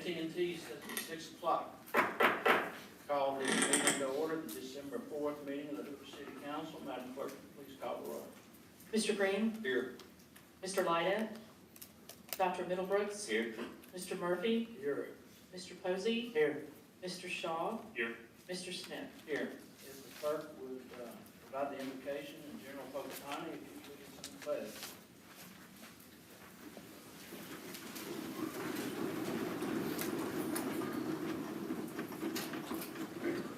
AT&T says it's 6 o'clock. Call the meeting to order, the December 4th meeting of the Hoover City Council. Madam Clerk, please call the roll. Mr. Green? Here. Mr. Lyda? Dr. Middlebrooks? Here. Mr. Murphy? Here. Mr. Posey? Here. Mr. Shaw? Here. Mr. Smith? Here. If the clerk would provide the invocation and General Pocahontas, if you would get some pledge.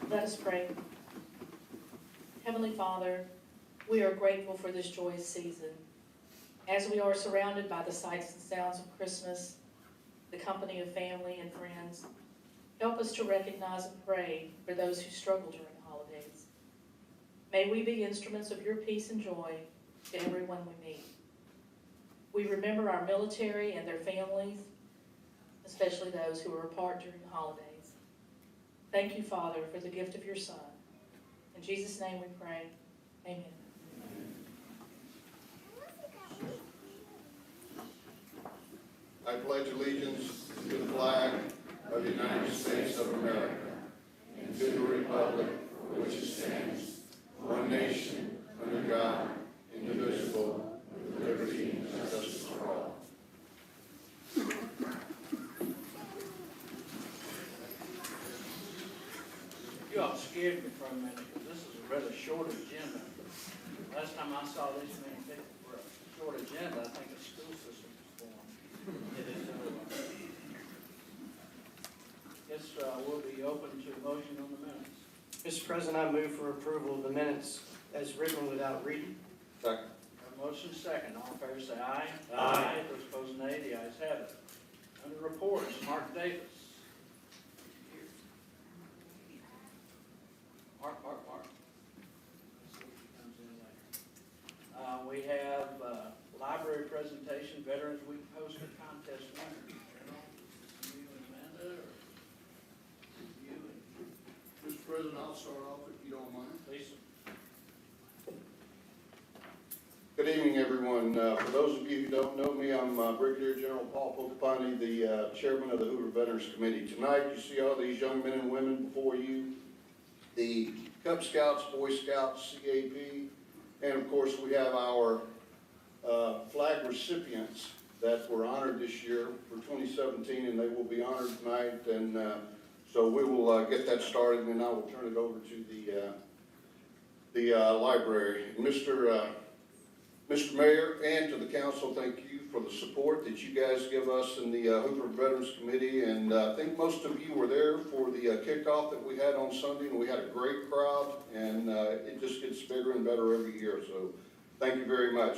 Let us pray. Heavenly Father, we are grateful for this joyous season. As we are surrounded by the sights and sounds of Christmas, the company of family and friends, help us to recognize and pray for those who struggle during the holidays. May we be instruments of your peace and joy to everyone we meet. We remember our military and their families, especially those who are apart during the holidays. Thank you, Father, for the gift of your Son. In Jesus' name we pray. Amen. I pledge allegiance to the flag of the United States of America and to the republic for which it stands, one nation, under God, indivisible, with liberty and justice for all. You all scared me for a minute because this is a rather short agenda. Last time I saw this many people for a short agenda, I think a school system was formed. Guess we'll be open to motion on the minutes. Mr. President, I move for approval of the minutes as written without reading. Second. Have a motion second. All in favor say aye. Aye. Those opposed nay. The ayes have it. Under reports, Mark Davis. Here. Mark. Let's see if he comes in later. We have library presentation, Veterans Week poster contest winners. You and Amanda, or you and Mr. President, I'll start off if you don't mind. Lisa? Good evening, everyone. For those of you who don't know me, I'm Brigadier General Paul Pocahontas, the chairman of the Hoover Veterans Committee. Tonight, you see all these young men and women before you, the Cub Scouts, Boy Scouts, CAP, and of course, we have our flag recipients that were honored this year for 2017, and they will be honored tonight. And so we will get that started, and then I will turn it over to the library. Mr. Mayor, and to the council, thank you for the support that you guys give us in the Hoover Veterans Committee. And I think most of you were there for the kickoff that we had on Sunday, and we had a great crowd, and it just gets bigger and better every year. So thank you very much.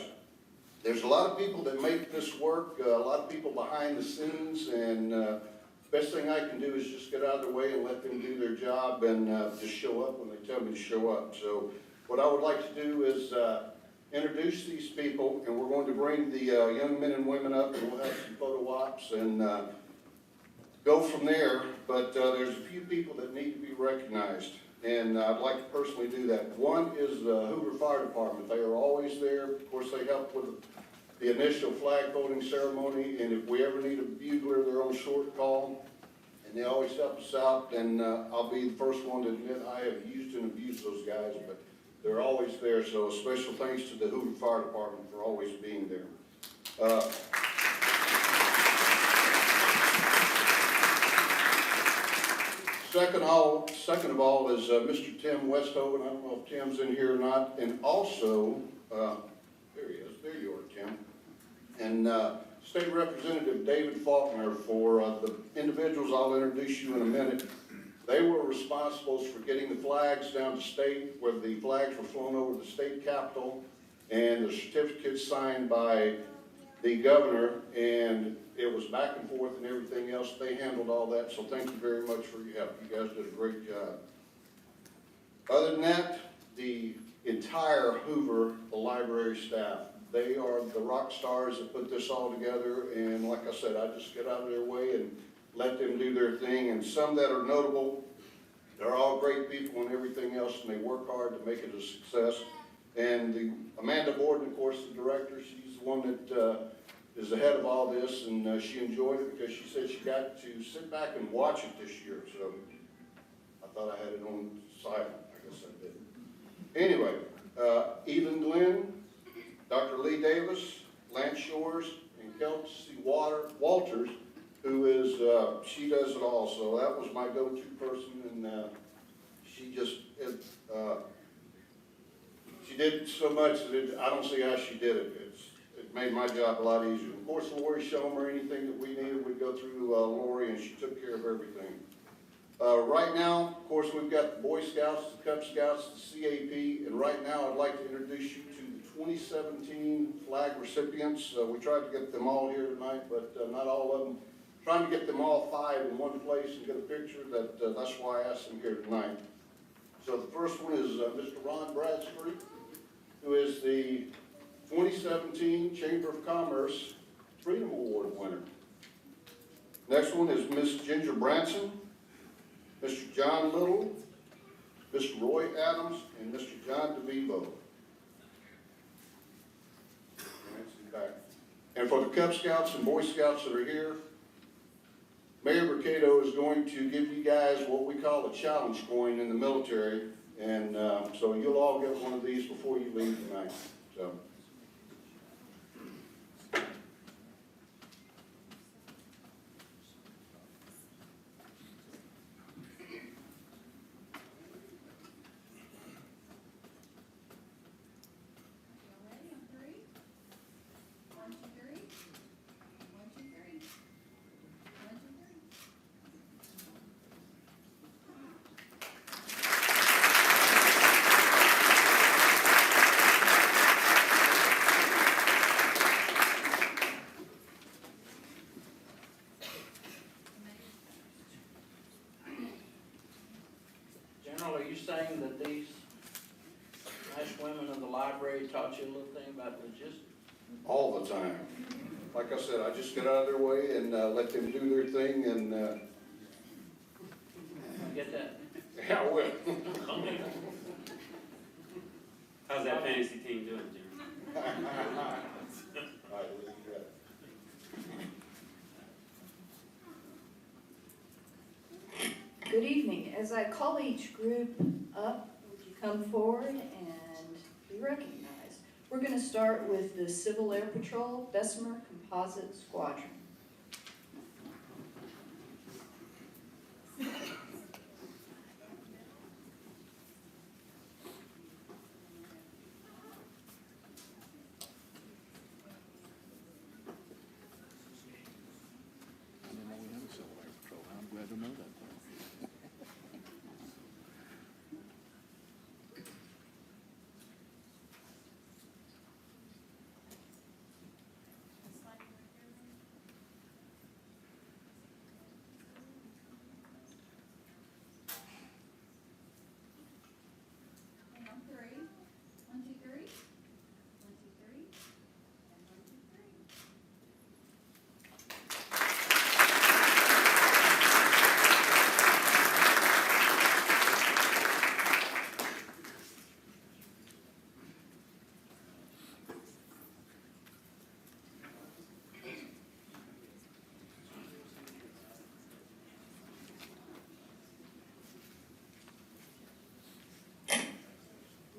There's a lot of people that make this work, a lot of people behind the scenes, and best thing I can do is just get out of their way and let them do their job and just show up when they tell me to show up. So what I would like to do is introduce these people, and we're going to bring the young men and women up, and we'll have some photo ops and go from there. But there's a few people that need to be recognized, and I'd like to personally do that. One is the Hoover Fire Department. They are always there. Of course, they help with the initial flag holding ceremony, and if we ever need a bugler, they're on short call, and they always help us out. And I'll be the first one to admit I have used and abused those guys, but they're always there. So a special thanks to the Hoover Fire Department for always being there. Second of all is Mr. Tim Westhoven. I don't know if Tim's in here or not. And also, there he is. There you are, Tim. And State Representative David Faulkner, for the individuals I'll introduce you in a minute. They were responsible for getting the flags down to state, where the flags were flown over the state capitol, and the certificates signed by the governor, and it was back and forth and everything else. They handled all that, so thank you very much for your help. You guys did a great job. Other than that, the entire Hoover, the library staff, they are the rock stars that put this all together, and like I said, I just get out of their way and let them do their thing. And some that are notable, they're all great people and everything else, and they work hard to make it a success. And Amanda Borden, of course, the director, she's the one that is the head of all this, and she enjoyed it because she said she got to sit back and watch it this year. So I thought I had it on silent. I guess I did. Anyway, Ethan Glenn, Dr. Lee Davis, Lance Shores, and Kelsey Walters, who is, she does it all. So that was my go-to person, and she just, she did so much that I don't see how she did it. It made my job a lot easier. Of course, Lori Schomer, anything that we needed, we'd go through Lori, and she took care of everything. Right now, of course, we've got the Boy Scouts, the Cub Scouts, the CAP, and right now I'd like to introduce you to the 2017 flag recipients. We tried to get them all here tonight, but not all of them. Trying to get them all 5 in one place and get a picture. That's why I asked them here tonight. So the first one is Mr. Ron Bradstreet, who is the 2017 Chamber of Commerce Freedom Award winner. Next one is Miss Ginger Branson, Mr. John Little, Mr. Roy Adams, and Mr. John DeVivo. And for the Cub Scouts and Boy Scouts that are here, Mayor Mercado is going to give you guys what we call a challenge coin in the military, and so you'll all get one of these before you leave tonight. So. General, are you saying that these nice women in the library taught you a little thing about logistics? All the time. Like I said, I just get out of their way and let them do their thing, and Get that? yeah, I will. How's that fantasy team doing, Jim? All right, what do you got? Good evening. As I call each group up, would you come forward and be recognized? We're going to start with the Civil Air Patrol Bessemer Composite Squadron. I'm glad to know that. And on 3. 1, 2, 3. 1, 2, 3. And 1, 2, 3.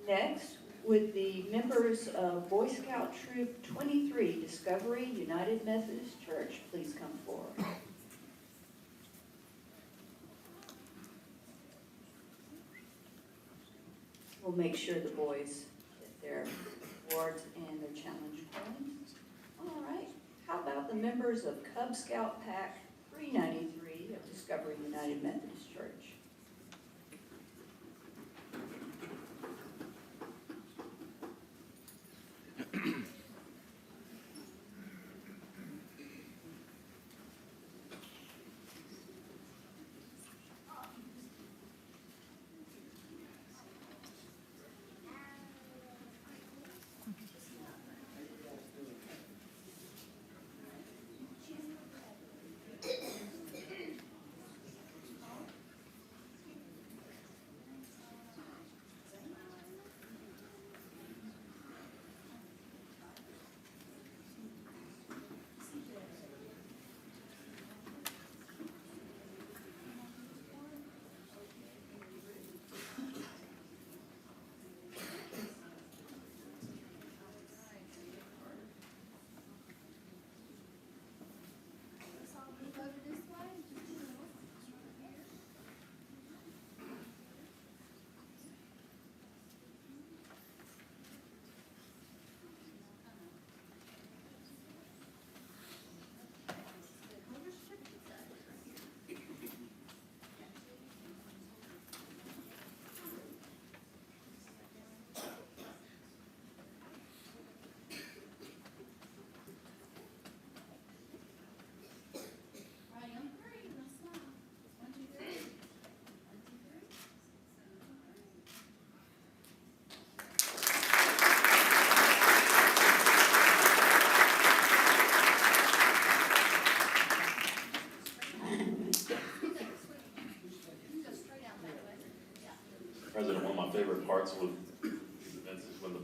Next, would the members of Boy Scout Troop 23, Discovery United Methodist Church, please come forward. We'll make sure the boys get their awards and their challenge coins. All right, how about the members of Cub Scout Pack 393 of Discovery United Methodist Church?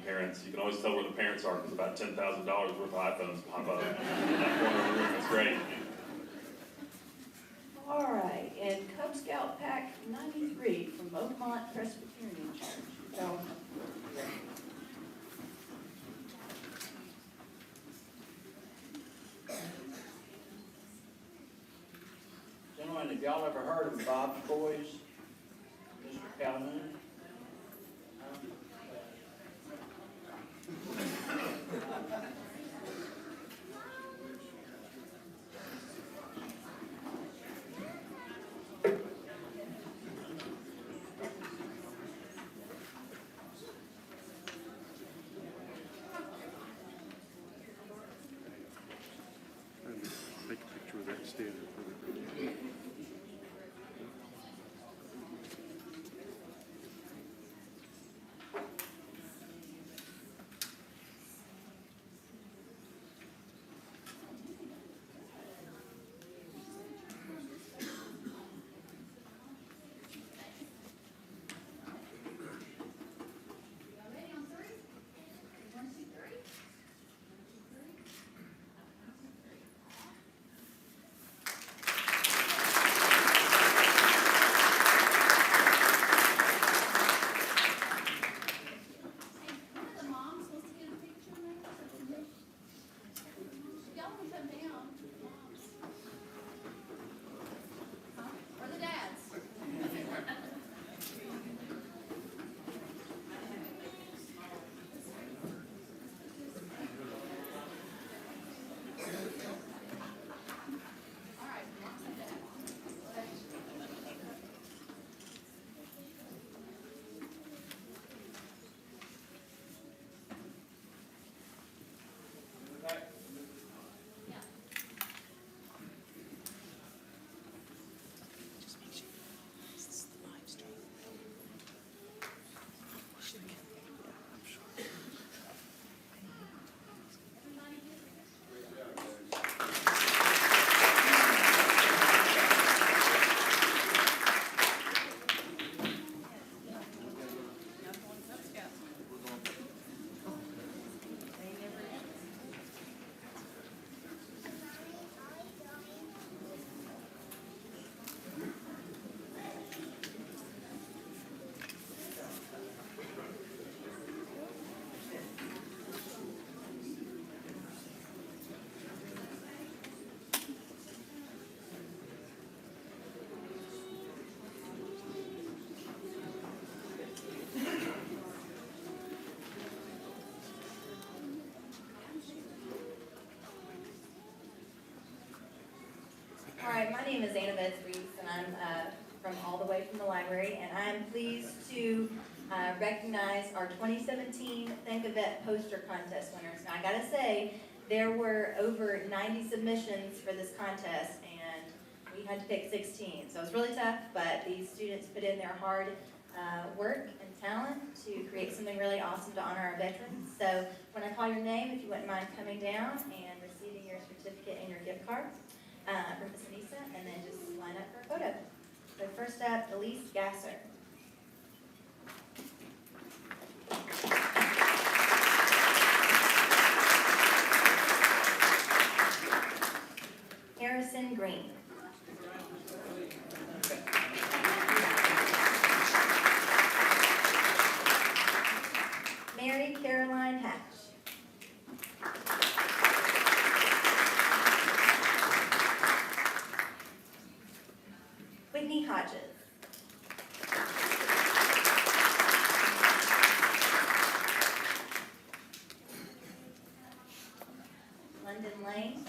parents. You can always tell where the parents are, because about $10,000 worth of iPhones pop up in that corner of the room. It's great. All right, and Cub Scout Pack 93 from Oakmont Presbyterian Church. So, Gentlemen, have y'all ever heard of Bob's Boys? Mr. Calhoun? Take a picture of that standard for the group. All right, my name is Annabeth Reese, and I'm from all the way from the library, and I'm pleased to recognize our 2017 Think a Vet poster contest winners. Now, I gotta say, there were over 90 submissions for this contest, and we had to pick 16. So it was really tough, but these students put in their hard work and talent to create something really awesome to honor our veterans. So when I call your name, if you wouldn't mind coming down and receiving your certificate and your gift card from Miss Anissa, and then just line up for a photo. So first up, Elise Gasser. Harrison Green. Mary Caroline Hatch. Whitney Hodges. London Lane.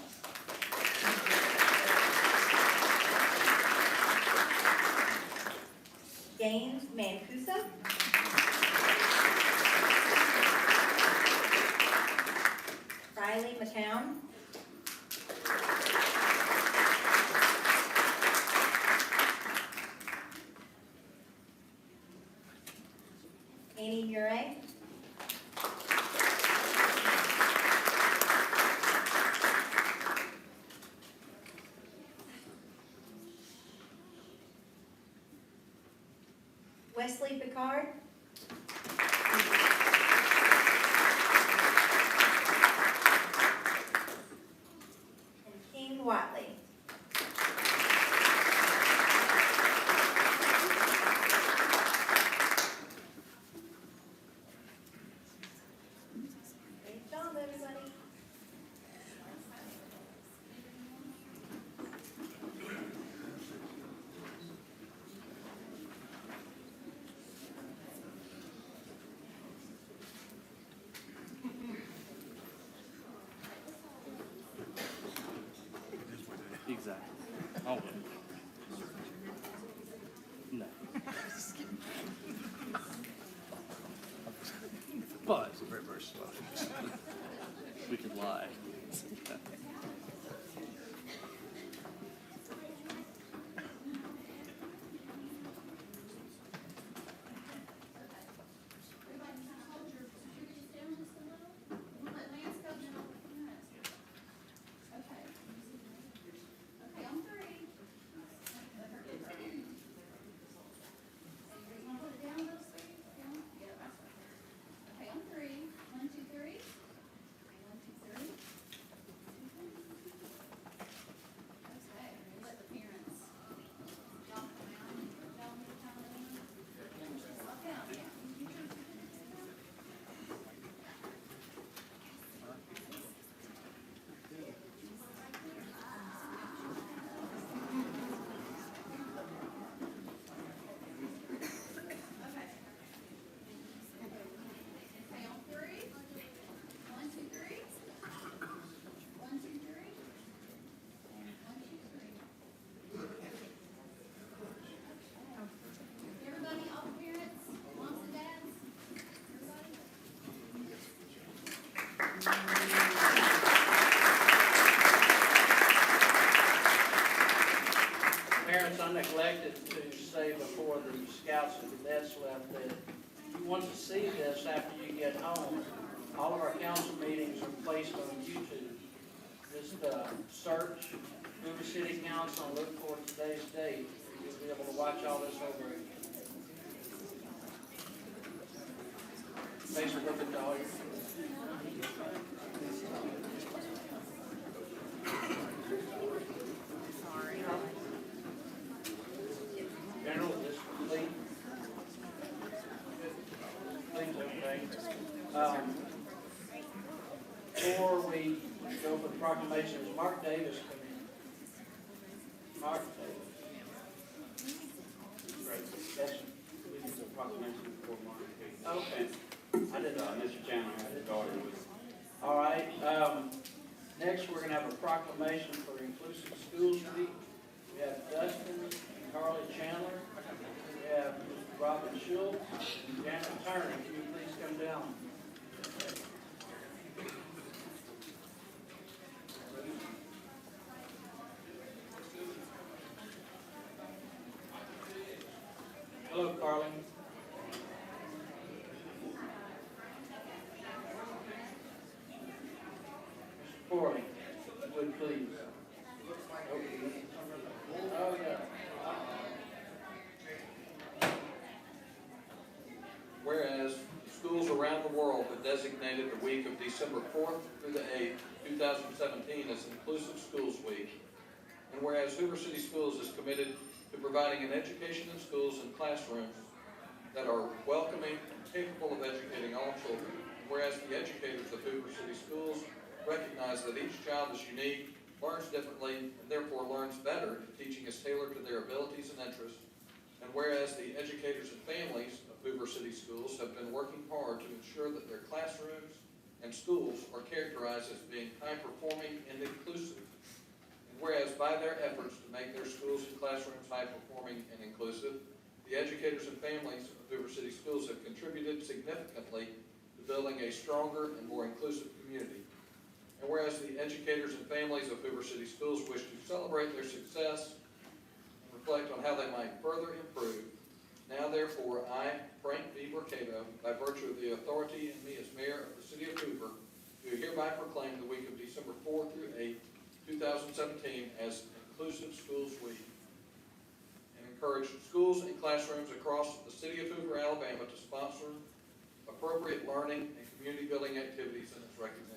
James Mancuso. Riley McCown. Annie Murray. Wesley Picard. everybody. Exactly. Oh. No. But Very, very slow. we could lie. Parents, I neglected to say before the scouts and cadets left that if you want to see this after you get home, all of our council meetings are placed on YouTube. Just search Hoover City Council and look for today's date. You'll be able to watch all this over again. Thanks for looking at all your. General, this complete? Complete, okay. Before we go for the proclamations, Mark Davis come in. Mark Davis. Yes, sir. We can do a proclamation before Mark. Okay. I didn't know. Mr. Chandler had his daughter with. All right, next, we're gonna have a proclamation for Inclusive Schools Week. We have Dustin and Carly Chandler. We have Robin Schultz and Janet Turner. Can you please come down? Hello, Carly. Corley, would please. Oh, yeah. Whereas schools around the world have designated the week of December 4th through the 8th, 2017 as Inclusive Schools Week. And whereas Hoover City Schools is committed to providing an education in schools and classrooms that are welcoming and capable of educating all children. And whereas the educators of Hoover City Schools recognize that each child is unique, learns differently, and therefore learns better if teaching is tailored to their abilities and interests. And whereas the educators and families of Hoover City Schools have been working hard to ensure that their classrooms and schools are characterized as being high-performing and inclusive. And whereas by their efforts to make their schools and classrooms high-performing and inclusive, the educators and families of Hoover City Schools have contributed significantly to building a stronger and more inclusive community. And whereas the educators and families of Hoover City Schools wish to celebrate their success and reflect on how they might further improve, now therefore I, Frank V. Mercado, by virtue of the authority in me as mayor of the city of Hoover, do hereby proclaim the week of December 4th through 8th, 2017 as Inclusive Schools Week, and encourage schools and classrooms across the city of Hoover, Alabama to sponsor appropriate learning and community building activities in its recognition.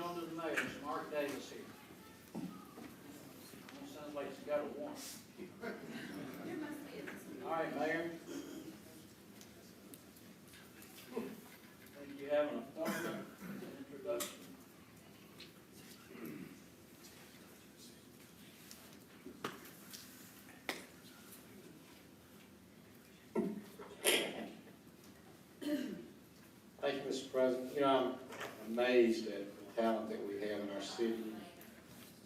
on to the mayor, it's Mark Davis here. Sounds like he's got a warrant. All right, Mayor. I think you have an appointment and introduction. Thank you, Mr. President. You know, I'm amazed at the talent that we have in our city,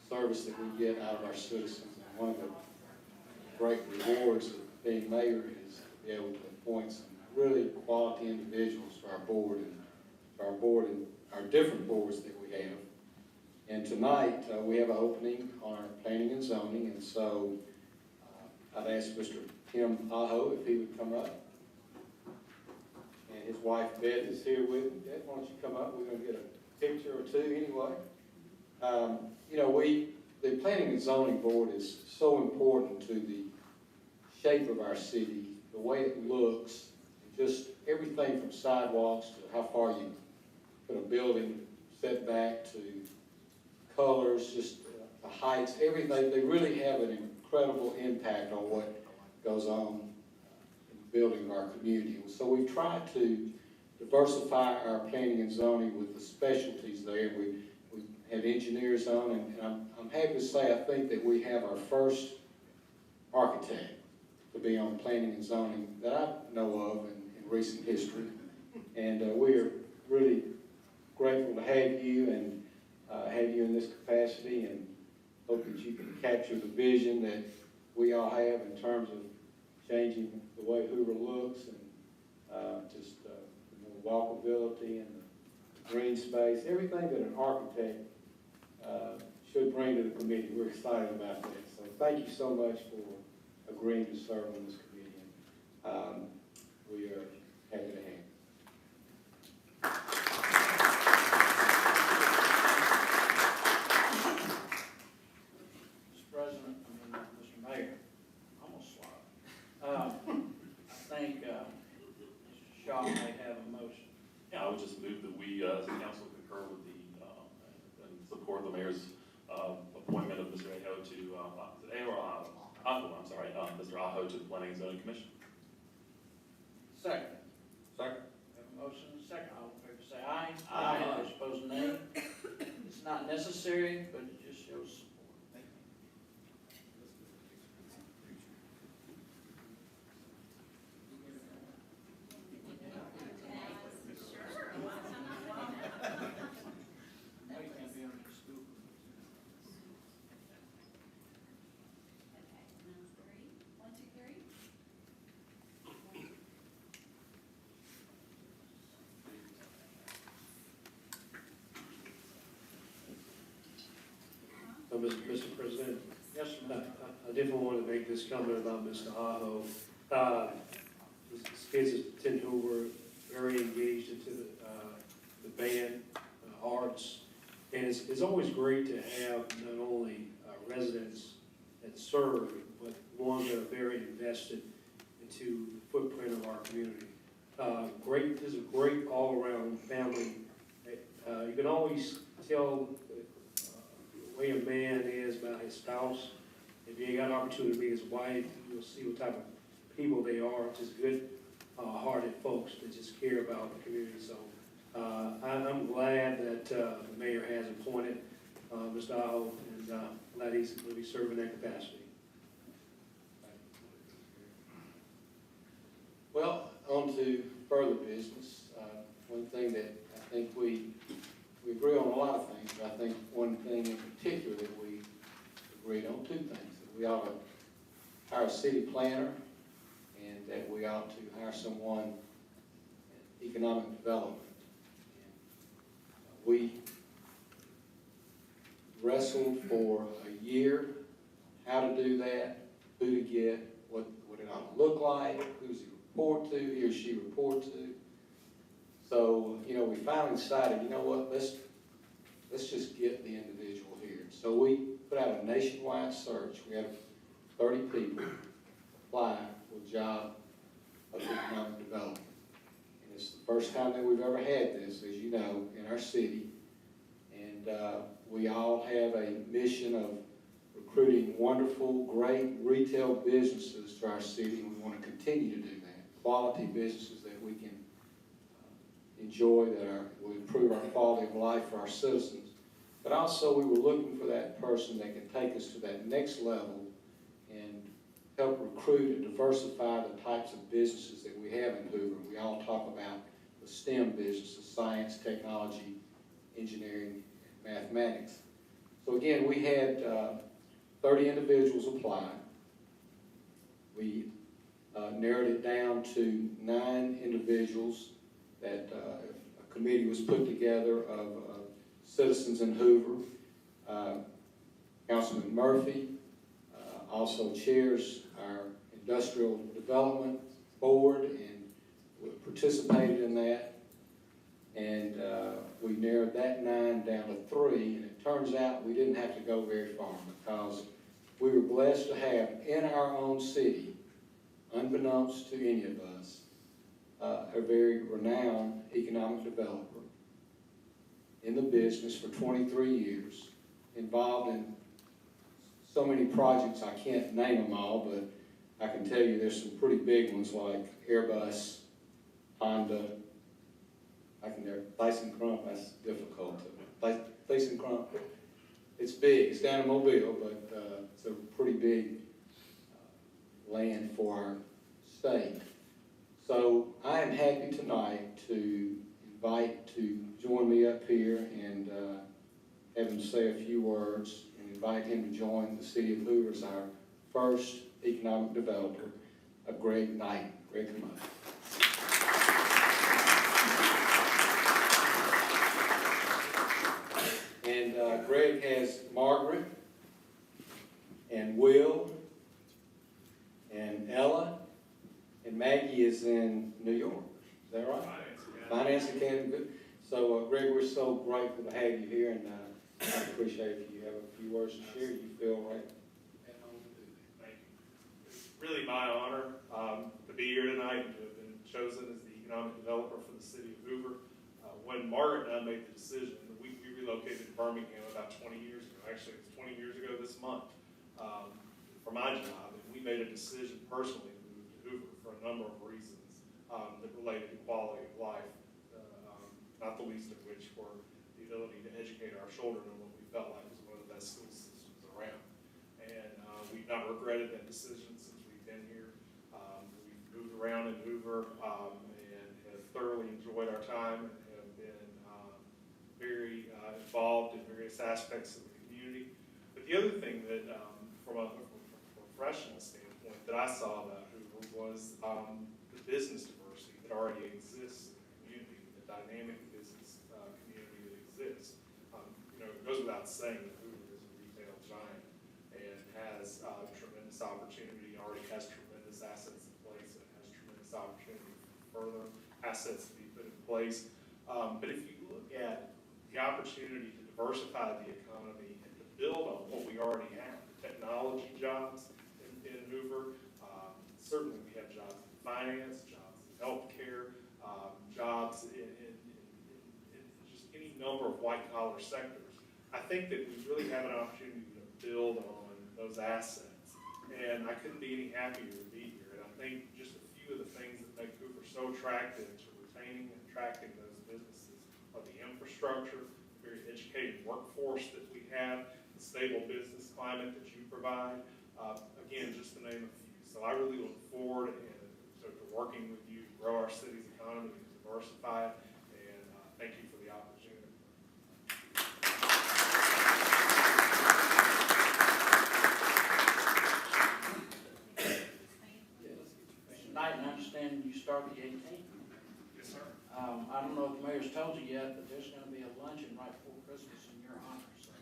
service that we get out of our citizens. And one of the great rewards of being mayor is to be able to appoint some really quality individuals to our board and our different boards that we have. And tonight, we have an opening on our planning and zoning, and so I'd ask Mr. Tim Aho if he would come up. And his wife Beth is here with him. Beth, why don't you come up? We're going to get a picture or two anyway. You know, the Planning and Zoning Board is so important to the shape of our city, the way it looks, just everything from sidewalks to how far you put a building setback to colors, just the heights, everything. They really have an incredible impact on what goes on in the building of our community. So we try to diversify our planning and zoning with the specialties there. We have engineers on, and I'm happy to say I think that we have our first architect to be on planning and zoning that I know of in recent history. And we are really grateful to have you and have you in this capacity, and hope that you can capture the vision that we all have in terms of changing the way Hoover looks and just the walkability and the green space, everything that an architect should bring to the committee. We're excited about that. So thank you so much for agreeing to serve on this committee. We are happy to have you. Mr. President, Mr. Mayor, almost swallowed. I think Mr. Shaw may have a motion. Yeah, I would just move that we, as a council, concur with and support the mayor's appointment of Mr. Aho to, Mr. Aho to the Planning and Zoning Commission. Second. Second. Have a motion and a second. All in favor say aye. Aye. Those opposed, nay. It's not necessary, but it just shows support. Thank you. So, Mr. President, Yes, sir. I definitely want to make this comment about Mr. Aho. His kids attend Hoover, very engaged into the band, arts, and it's always great to have not only residents that serve, but ones that are very invested into the footprint of our community. This is a great all-around family. You can always tell the way a man is about his spouse. If you got an opportunity to meet his wife, you'll see what type of people they are, just good hearted folks that just care about the community. So I'm glad that the mayor has appointed Mr. Aho, and glad he's going to be serving that capacity. Well, on to further business. One thing that I think we agree on a lot of things, but I think one thing in particular that we agreed on, two things, that we ought to hire a city planner and that we ought to hire someone in economic development. And we wrestled for a year how to do that, who to get, what it ought to look like, who's he report to, he or she report to. So, we finally decided, you know what, let's just get the individual here. So we put out a nationwide search. We had 30 people apply for a job of economic development. And it's the first time that we've ever had this, as you know, in our city. And And we all have a mission of recruiting wonderful, great retail businesses to our city, and we want to continue to do that. Quality businesses that we can enjoy, that will improve our quality of life for our citizens. But also, we were looking for that person that can take us to that next level and help recruit and diversify the types of businesses that we have in Hoover. We all talk about the STEM businesses: science, technology, engineering, and mathematics. So again, we had 30 individuals apply. We narrowed it down to 9 individuals that a committee was put together of citizens in Hoover. Councilman Murphy also chairs our Industrial Development Board and participated in that. And we narrowed that 9 down to 3, and it turns out we didn't have to go very far, because we were blessed to have in our own city, unbeknownst to any of us, a very renowned economic developer in the business for 23 years, involved in so many projects, I can't name them all, but I can tell you there's some pretty big ones like Airbus, Honda, Tyson Crump, that's difficult. Tyson Crump, it's big, it's down in Mobile, but it's a pretty big land for our state. So I am happy tonight to invite to join me up here and have him say a few words, and invite him to join the city of Hoover as our first economic developer, Greg Knight. Greg, come on. And Greg has Margaret and Will and Ella, and Maggie is in New York. Is that right? Finance Academy. Good. So, Greg, we're so grateful to have you here, and I appreciate if you have a few words to share. You feel right at home to do that. Thank you. It's really my honor to be here tonight and to have been chosen as the economic developer for the city of Hoover. When Margaret and I made the decision, we relocated to Birmingham about 20 years ago. Actually, it's 20 years ago this month for my job, and we made a decision personally to move to Hoover for a number of reasons that related to quality of life, not the least of which were the ability to educate our children in what we felt like was one of the best school systems around. And we've not regretted that decision since we've been here. We've moved around in Hoover and have thoroughly enjoyed our time and have been very involved in various aspects of the community. But the other thing that, from a professional standpoint, that I saw about Hoover was the business diversity that already exists in the community, the dynamic business community that exists. It goes without saying that Hoover is a retail giant and has tremendous opportunity, already has tremendous assets in place, and has tremendous opportunity for further assets to be put in place. But if you look at the opportunity to diversify the economy and to build on what we already have, the technology jobs in Hoover, certainly we have jobs in finance, jobs in healthcare, jobs in just any number of white-collar sectors. I think that we really have an opportunity to build on those assets, and I couldn't be any happier to be here. And I think just a few of the things that make Hoover so attractive to retaining and attracting those businesses are the infrastructure, the very educated workforce that we have, the stable business climate that you provide, again, just to name a few. So I really look forward to working with you to grow our city's economy and diversify it, and thank you for the opportunity. Tonight, and I understand you start the 18th. Yes, sir. I don't know if the mayor's told you yet, but there's going to be a luncheon right before Christmas in your honor. So.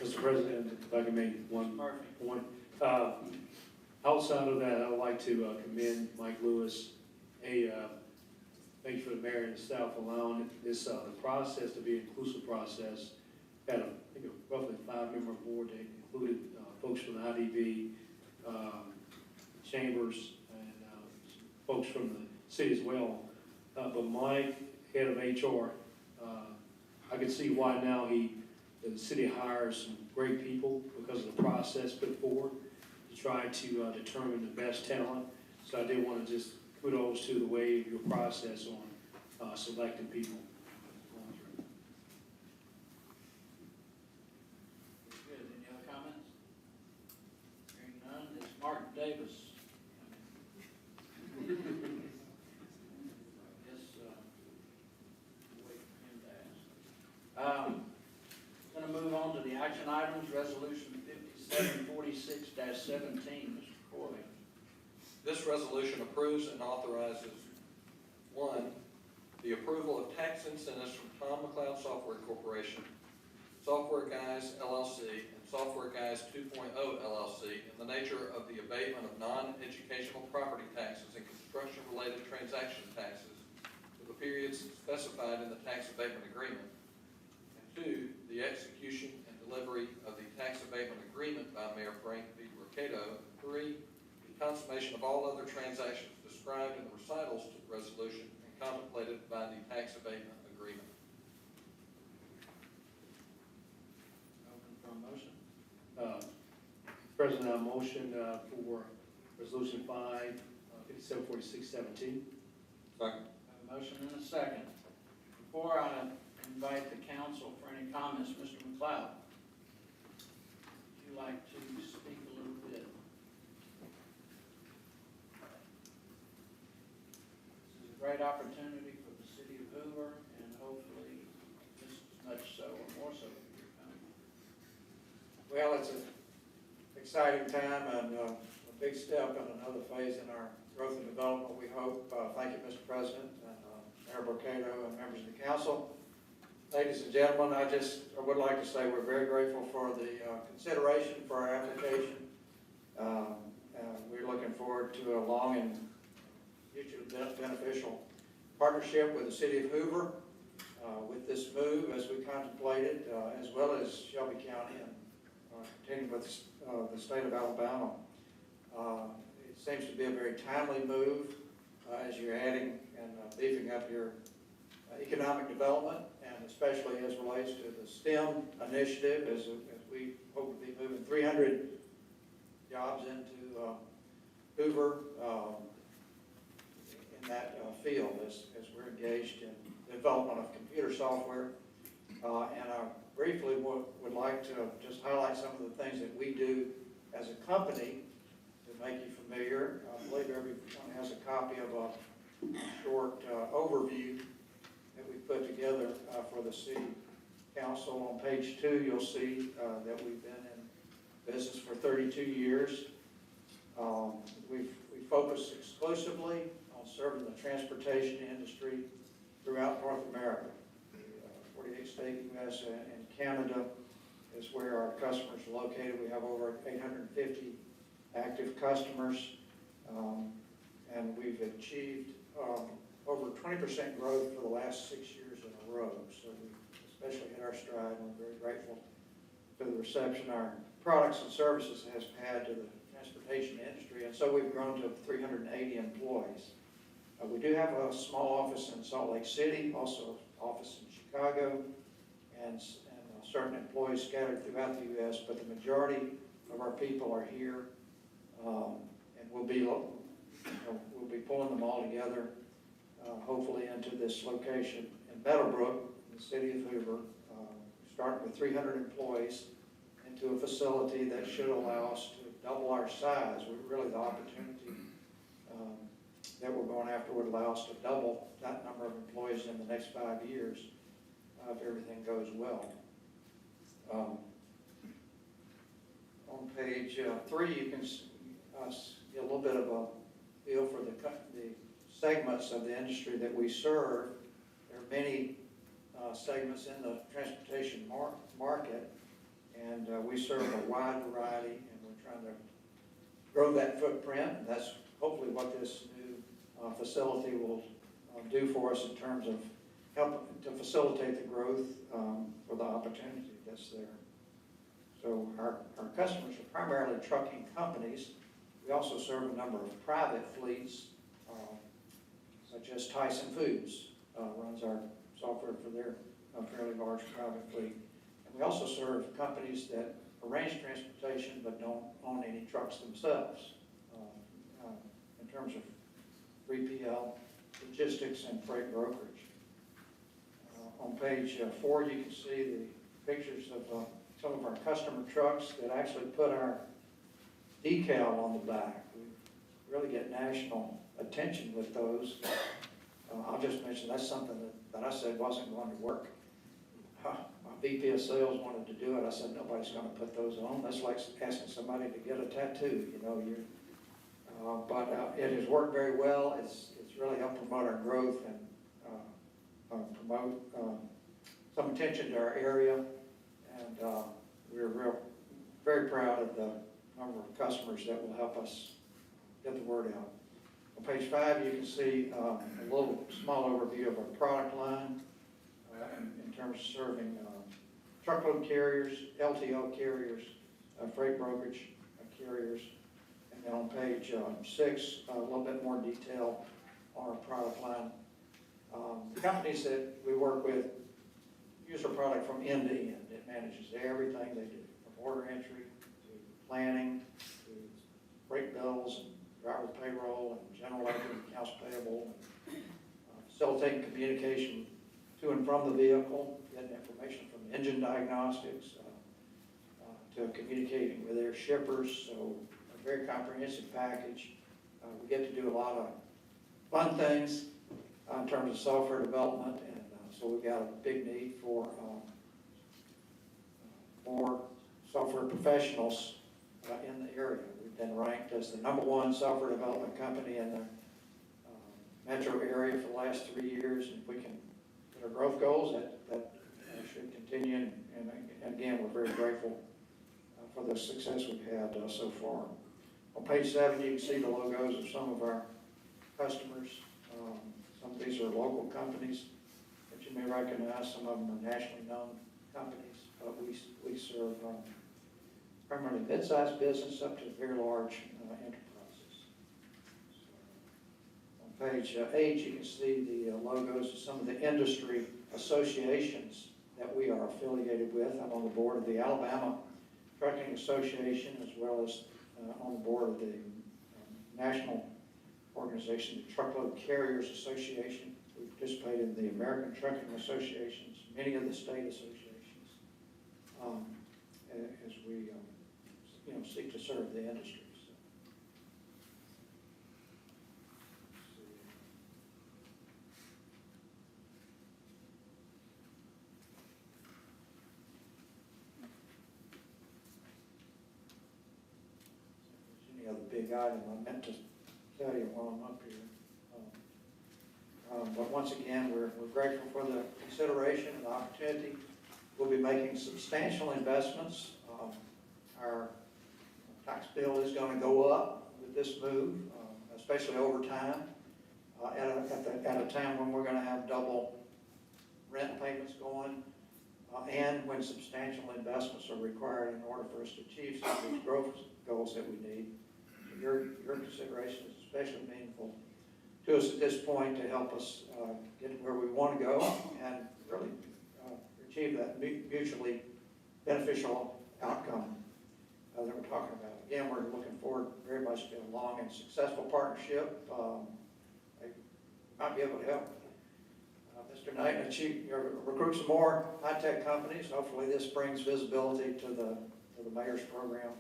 Mr. President, if I can make one Murphy. point. Outside of that, I'd like to commend Mike Lewis. Thank you for the mayor and the staff allowing this, the process to be an inclusive process. Had I think a roughly 5-member board that included folks from the IDB, chambers, and folks from the city as well. But Mike, head of HR, I can see why now the city hires some great people because of the process put forward to try to determine the best talent. So I did want to just kudos to the way of your process on selecting people. Good, any other comments? Hearing none, it's Martin Davis. I guess, wait for him to ask. Gonna move on to the action items, resolution 5746-17, Mr. Corley. This resolution approves and authorizes, 1, the approval of tax incentives from Tom McLeod Software Corporation, Software Guys LLC, and Software Guys 2.0 LLC in the nature of the abatement of non-educational property taxes and construction-related transaction taxes for the periods specified in the tax abatement agreement. And 2, the execution and delivery of the tax abatement agreement by Mayor Frank V. Mercado. 3, the consummation of all other transactions described in the recitals to the resolution and contemplated by the tax abatement agreement. Open for a motion. President, I motion for resolution 5746-17. Second. Have a motion and a second. Before I invite the council for any comments, Mr. McLeod, would you like to speak a little bit? This is a great opportunity for the city of Hoover, and hopefully just as much so or more so for your company. Well, it's an exciting time and a big step and another phase in our growth and development, we hope. Thank you, Mr. President, and Mayor Mercado, and members of the council. Ladies and gentlemen, I would like to say we're very grateful for the consideration for our application. We're looking forward to a long and mutually beneficial partnership with the city of Hoover with this move as we contemplated, as well as Shelby County and continuing with the state of Alabama. It seems to be a very timely move as you're adding and beefing up your economic development, and especially as relates to the STEM initiative, as we hope to be moving 300 jobs into Hoover in that field as we're engaged in the development of computer software. And I briefly would like to just highlight some of the things that we do as a company to make you familiar. I believe everyone has a copy of a short overview that we put together for the city council. On page 2, you'll see that we've been in business for 32 years. We focus exclusively on serving the transportation industry throughout North America. 48 state U.S. and Canada is where our customers are located. We have over 850 active customers, and we've achieved over 20% growth for the last 6 years in a row. So we especially hit our stride, and we're very grateful for the reception our products and services has had to the transportation industry. And so we've grown to 380 employees. We do have a small office in Salt Lake City, also an office in Chicago, and certain employees scattered throughout the U.S., but the majority of our people are here, and we'll be pulling them all together, hopefully into this location in Meadowbrook, in the city of Hoover, starting with 300 employees into a facility that should allow us to double our size. Really the opportunity that we're going after would allow us to double that number of employees in the next 5 years if everything goes well. On page 3, you can get a little bit of a feel for the segments of the industry that we serve. There are many segments in the transportation market, And we serve a wide variety, and we're trying to grow that footprint, and that's hopefully what this new facility will do for us in terms of helping to facilitate the growth for the opportunity that's there. So our customers are primarily trucking companies. We also serve a number of private fleets, such as Tyson Foods runs our software for their fairly large private fleet. And we also serve companies that arrange transportation but don't own any trucks themselves in terms of 3PL, logistics, and freight brokerage. On page 4, you can see the pictures of some of our customer trucks that actually put our decal on the back. We really get national attention with those. I'll just mention that's something that I said wasn't going to work. My VP of sales wanted to do it. I said, nobody's going to put those on. That's like asking somebody to get a tattoo, you know. But it has worked very well. It's really helped promote our growth and promote some attention to our area. And we're very proud of the number of customers that will help us get the word out. On page 5, you can see a little small overview of our product line in terms of serving truckload carriers, LTL carriers, freight brokerage carriers. And then on page 6, a little bit more detail on our product line. The companies that we work with use our product from end to end. It manages everything they do, from order entry to planning to freight bills and driver payroll and general ledger and accounts payable, and facilitating communication to and from the vehicle, getting information from engine diagnostics, to communicating with their shippers. So a very comprehensive package. We get to do a lot of fun things in terms of software development, and so we've got a big need for more software professionals in the area. We've been ranked as the #1 software development company in the metro area for the last 3 years, and if we can hit our growth goals, that should continue, and again, we're very grateful for the success we've had so far. On page 7, you can see the logos of some of our customers. Some of these are local companies that you may recognize. Some of them are nationally known companies, but we serve primarily mid-sized business up to very large enterprises. On page 8, you can see the logos of some of the industry associations that we are affiliated with. I'm on the board of the Alabama Trucking Association, as well as on the board of the national organization, the Truckload Carriers Association. We participate in the American Trucking Associations, many of the state associations, as we seek to serve the industry. Any other big item I meant to tell you while I'm up here. But once again, we're grateful for the consideration and the opportunity. We'll be making substantial investments. Our tax bill is going to go up with this move, especially over time, at a time when we're going to have double rent payments going, and when substantial investments are required in order for us to achieve some of these growth goals that we need. So your consideration is especially meaningful to us at this point to help us get to where we want to go and really achieve that mutually beneficial outcome that we're talking about. Again, we're looking forward very much to a long and successful partnership. I might be able to help Mr. Knight recruit some more high-tech companies. Hopefully this brings visibility to the mayor's program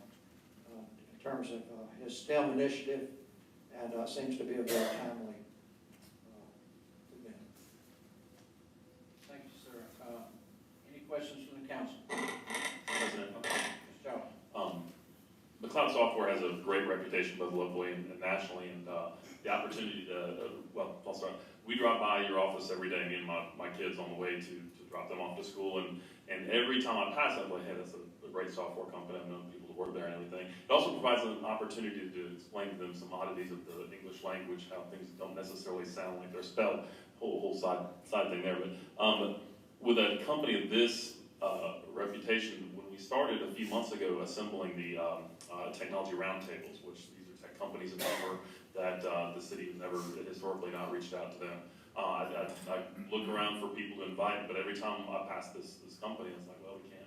in terms of his STEM initiative, and seems to be a very timely event. Thank you, sir. Any questions from the council? President, Mr. Charles. McLeod Software has a great reputation both locally and nationally, and the opportunity to, we drive by your office every day, me and my kids on the way to drop them off to school, and every time I pass, I'm like, hey, that's a great software company, I've known people to work there and everything. It also provides an opportunity to explain to them some oddities of the English language, how things don't necessarily sound like they're spelled, whole side thing there. But with a company of this reputation, when we started a few months ago assembling the technology roundtables, which these are tech companies in Hoover that the city has never historically not reached out to them. I look around for people to invite, but every time I pass this company, it's like, well, we can't.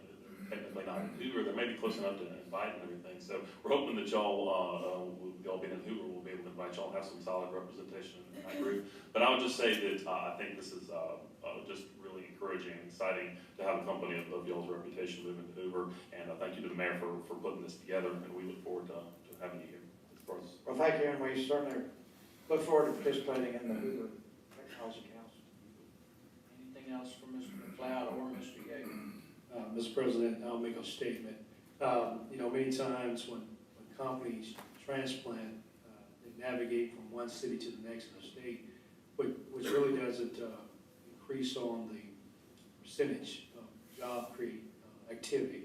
They're technically not in Hoover. They may be close enough to invite and everything. So we're hoping that y'all being in Hoover, will be able to invite y'all and have some solid representation in that group. But I would just say that I think this is just really encouraging and exciting to have a company of y'all's reputation moving to Hoover. And thank you to the mayor for putting this together, and we look forward to having you here. Well, thank you, and we certainly look forward to participating in the Hoover Technology Council. Anything else from Mr. McLeod or Mr. Yeager? Mr. President, I'll make a statement. Many times when companies transplant, they navigate from one city to the next in the state, which really doesn't increase on the percentage of job create activity.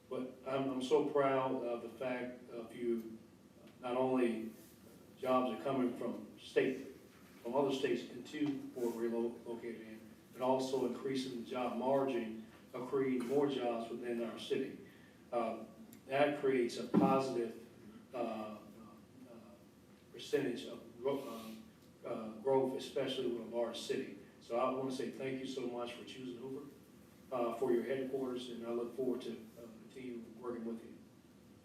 But I'm so proud of the fact of you, not only jobs are coming from other states into what we're located in, but also increasing the job margin of creating more jobs within our city. That creates a positive percentage of growth, especially with a large city. So I want to say thank you so much for choosing Hoover for your headquarters, and I look forward to continue working with you.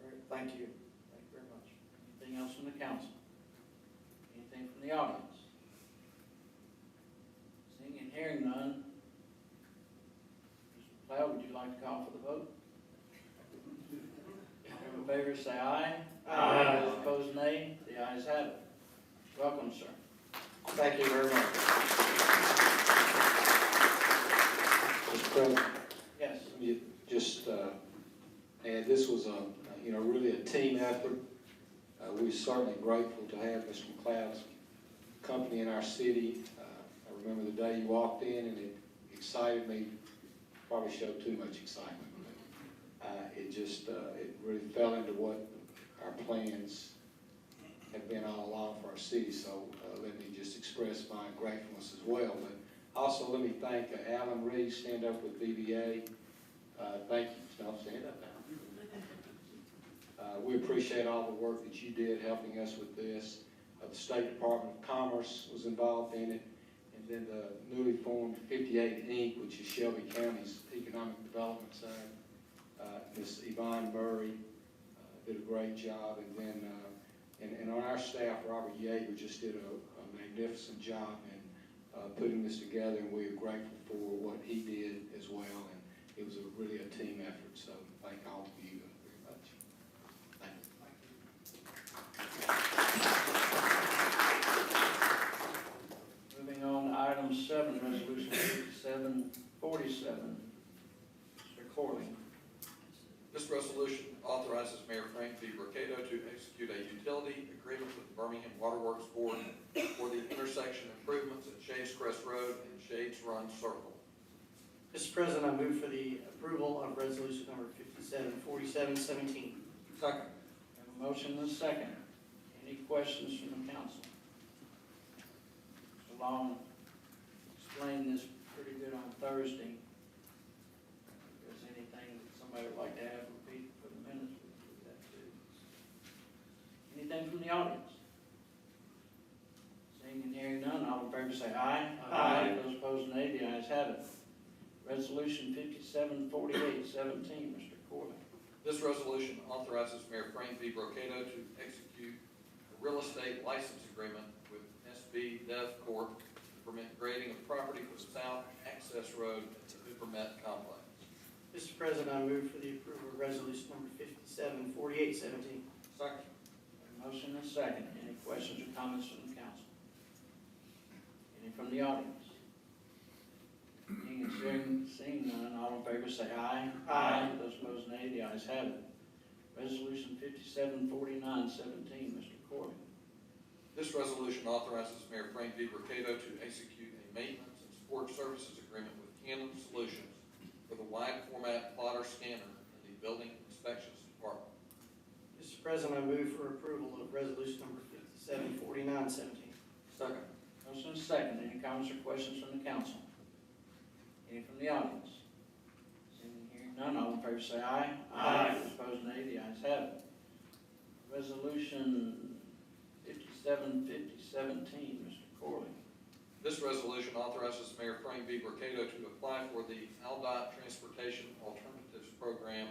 All right, thank you. Thank you very much. Anything else from the council? Anything from the audience? Seeing and hearing none. Mr. McLeod, would you like to call for the vote? All in favor, say aye. Aye. Those opposed, nay. The ayes have it. Welcome, sir. Thank you very much. Mr. President, Yes. you just add, this was really a team effort. We're certainly grateful to have Mr. McLeod's company in our city. I remember the day you walked in, and it excited me. Probably showed too much excitement. It really fell into what our plans have been all along for our city. So let me just express my gratefulness as well. But also let me thank Alan Reed, Stand Up with BBA. Thank you. No, stand up now. We appreciate all the work that you did helping us with this. The State Department of Commerce was involved in it. And then the newly formed 58 Inc., which is Shelby County's economic development side. Ms. Yvonne Murray did a great job. And then and on our staff, Robert Yeager just did a magnificent job in putting this together. And we're grateful for what he did as well. And it was really a team effort. So thank all of you very much. Thank you. Moving on to item 7, resolution 5747. Mr. Corley. This resolution authorizes Mayor Frank V. Burkado to execute a utility agreement with the Birmingham Waterworks Board for the intersection improvements at Shades Crest Road and Shades Run Circle. Mr. President, I move for the approval of resolution number 574717. Second. We have a motion and a second. Any questions from the council? Mr. Long explained this pretty good on Thursday. If there's anything that somebody would like to have repeated for the minutes, we can do that too. Anything from the audience? Seeing and hearing none, all in favor say aye. Aye. Those opposed, nay. The ayes have it. Resolution 574817, Mr. Corley. This resolution authorizes Mayor Frank V. Burkado to execute a real estate license agreement with SB Dev Corp. to permit grading of property for the South Access Road at the Hoover Met Complex. Mr. President, I move for the approval of resolution number 574817. Second. Motion and second. Any questions or comments from the council? Any from the audience? Seeing none, all in favor say aye. Aye. Those opposed, nay. The ayes have it. Resolution 574917, Mr. Corley. This resolution authorizes Mayor Frank V. Mercado to execute a maintenance and support services agreement with Canon Solutions for the wide format plotter scanner in the Building Inspections Department. Mr. President, I move for approval of resolution number 574917. Second. Motion is second. Any comments or questions from the council? Any from the audience? Seeing and hearing none, all in favor say aye. Aye. Those opposed, nay. The ayes have it. Resolution 575017, Mr. Corley. This resolution authorizes Mayor Frank V. Mercado to apply for the ALDOT Transportation Alternatives Program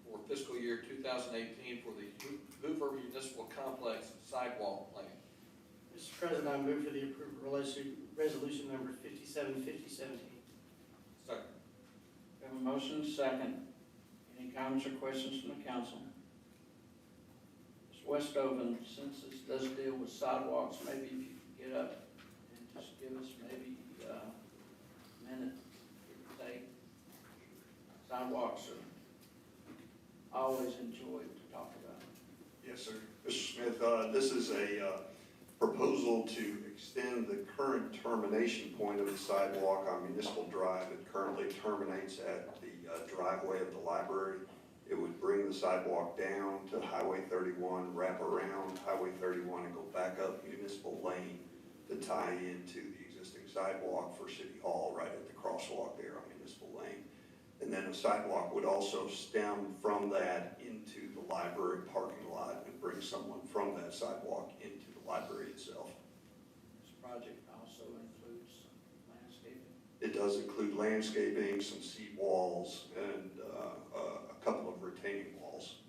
for fiscal year 2018 for the Hoover Municipal Complex Sidewalk Plan. Mr. President, I move for the approval of resolution number 575017. Second. We have a motion and a second. Any comments or questions from the council? Ms. Westoven, since this does deal with sidewalks, maybe if you could get up and just give us maybe a minute, give or take. Sidewalks are always enjoyed to talk about. Yes, sir. Mr. Smith, this is a proposal to extend the current termination point of the sidewalk on Municipal Drive. It currently terminates at the driveway of the library. It would bring the sidewalk down to Highway 31, wrap around Highway 31, and go back up Municipal Lane to tie into the existing sidewalk for City Hall right at the crosswalk there on Municipal Lane. And then the sidewalk would also stem from that into the library parking lot and bring someone from that sidewalk into the library itself. This project also includes some landscaping. It does include landscaping, some seat walls, and a couple of retaining walls.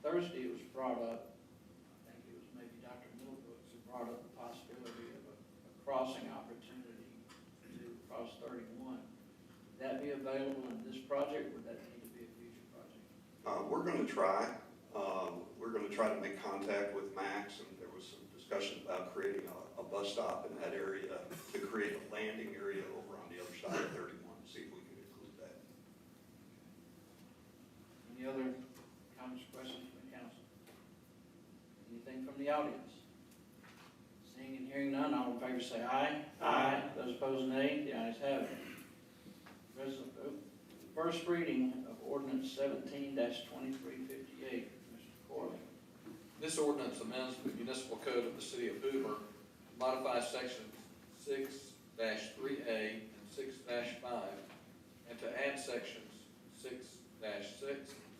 Thursday it was brought up, I think it was maybe Dr. Middlebrooks who brought up the possibility of a crossing opportunity to cross 31. Would that be available in this project, or would that need to be a future project? We're going to try. We're going to try to make contact with Max, and there was some discussion about creating a bus stop in that area to create a landing area over on the other side of 31, see if we can include that. Any other comments or questions from the council? Anything from the audience? Seeing and hearing none, all in favor say aye. Aye. Those opposed, nay. The ayes have it. First reading of ordinance 17-2358. Mr. Corley. This ordinance amends the municipal code of the city of Hoover to modify sections 6-3A and 6-5, and to add sections 6-6 and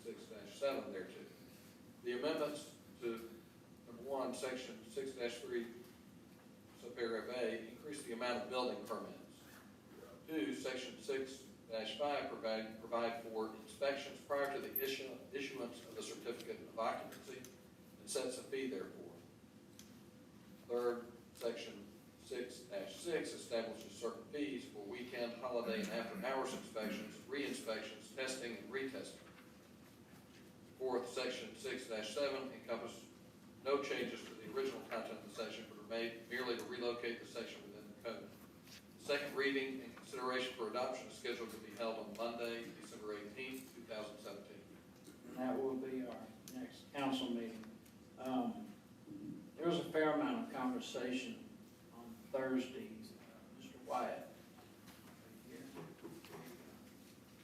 6-7 thereto. The amendments to, number one, section 6-3, subparagraph A, increase the amount of building permits. 2, section 6-5 provide for inspections prior to the issuance of the certificate of occupancy and sets a fee therefore. 3rd, section 6-6 establishes certain fees for weekend, holiday, and after-hours inspections, re-inspections, testing, and retesting. 4th, section 6-7 encompasses no changes to the original content of the section, but are made merely to relocate the section within the code. Second reading and consideration for adoption is scheduled to be held on Monday, December 18th, 2017. And that will be our next council meeting. There was a fair amount of conversation on Thursday, Mr. Wyatt.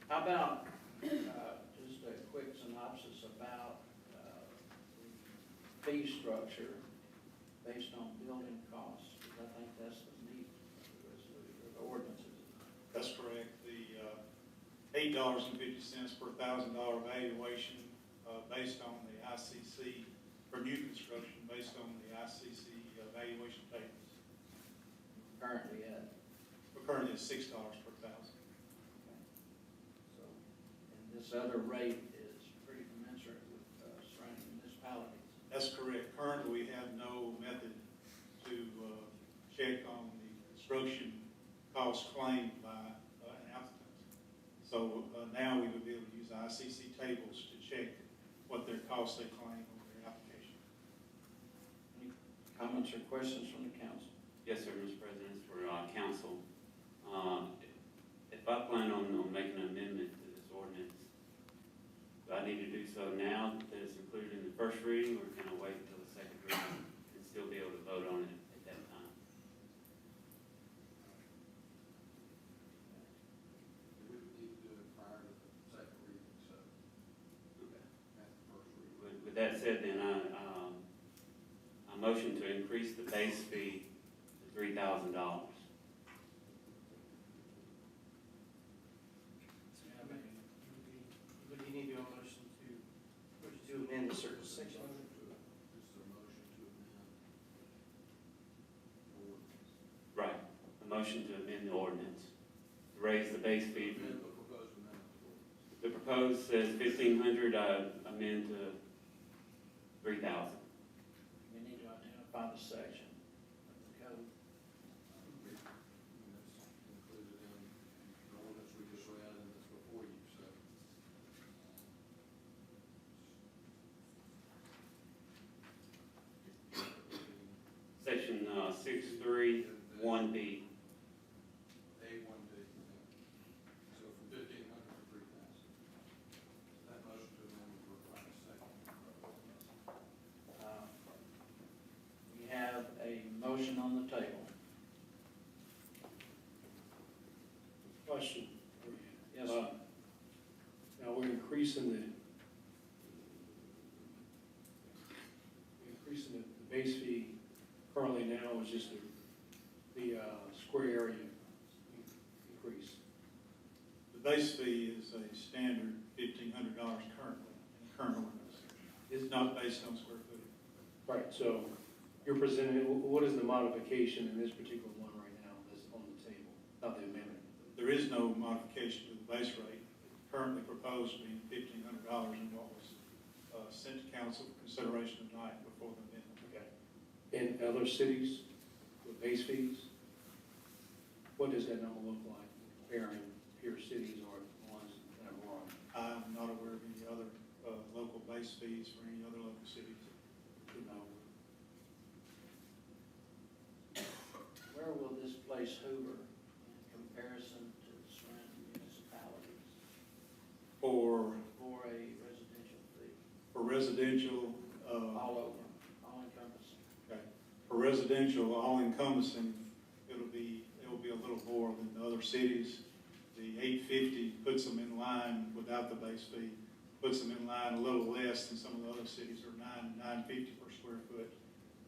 How about just a quick synopsis about the fee structure based on building costs? Because I think that's the meat of the resolution, or the ordinances. That's correct. The $8.50 per $1,000 valuation based on the ICC, for new construction, based on the ICC valuation tables. Currently at, We're currently at $6 per thousand. so, and this other rate is pretty commensurate with surrounding municipalities. That's correct. Currently, we have no method to check on the construction cost claimed by an applicant. So now we would be able to use ICC tables to check what their costs they claim on their application. Any comments or questions from the council? Yes, sir, Mr. President, for council. If I plan on making an amendment to this ordinance, do I need to do so now that it's included in the first reading, or can I wait until the second reading and still be able to that said, then I motion to increase the base fee to $3,000. Would you need to do a motion to amend a certain section? Right, a motion to amend the ordinance, to raise the base fee. The proposed says 1,500, amend to 3,000. We need to identify the section of the code. Section 631B. We have a motion on the table. Question. Yes, sir. Now, we're increasing the base fee currently now is just the square area increase. The base fee is a standard $1,500 currently, in the current ordinance. It's not based on square footage. Right, so you're presenting, what is the modification in this particular one right now that's on the table, not the amendment? There is no modification to the base rate. It's currently proposed to be $1,500 in what was sent to council for consideration tonight before the amendment. Okay. In other cities with base fees, what does that number look like comparing peer cities or ones that are wrong? I'm not aware of any other local base fees for any other local cities. Where will this place Hoover in comparison to the surrounding municipalities For for a residential fee? residential, All over, all encompassing. okay. For residential, all encompassing, it will be a little more than the other cities. The 850 puts them in line without the base fee, puts them in line a little less than some of the other cities are $9.50 per square foot.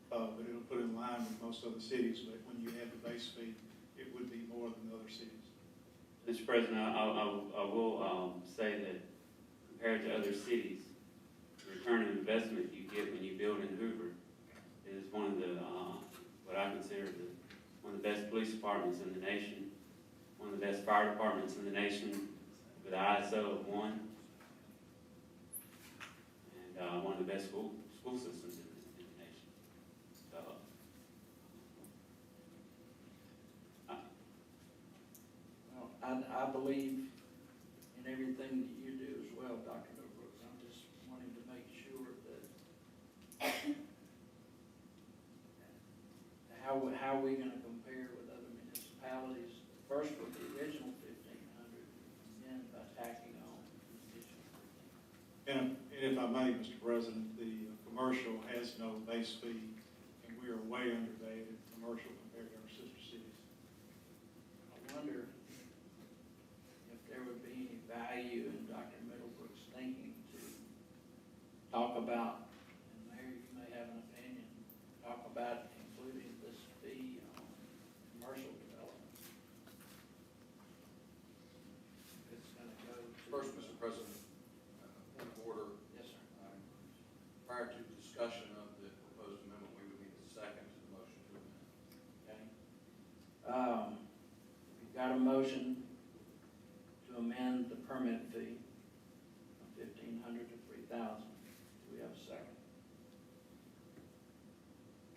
But it'll put in line with most other cities, but when you add the base fee, it would be more than the other cities. Mr. President, I will say that compared to other cities, the return on investment you get when you build in Hoover is one of the, what I consider one of the best police departments in the nation, one of the best fire departments in the nation with an ISO of 1, and one of the best school systems in the nation. So, Well, I believe in everything that you do as well, Dr. Middlebrooks. I'm just wanting to make sure that how are we gonna compare with other municipalities? First with the original 1,500, and then by tacking on an additional 15. And if I may, Mr. President, the commercial has no base fee, and we are way undervalued in commercial compared to our sister cities. I wonder if there would be any value in Dr. Middlebrooks' thinking to talk about, and Mayor, you may have an opinion, talk about including this fee on commercial development. It's gonna go to. First, Mr. President, point of order. Yes, sir. Prior to discussion of the proposed amendment, we would need a second to the motion to amend. Okay. We've got a motion to amend the permit fee from 1,500 to 3,000. Do we have a second?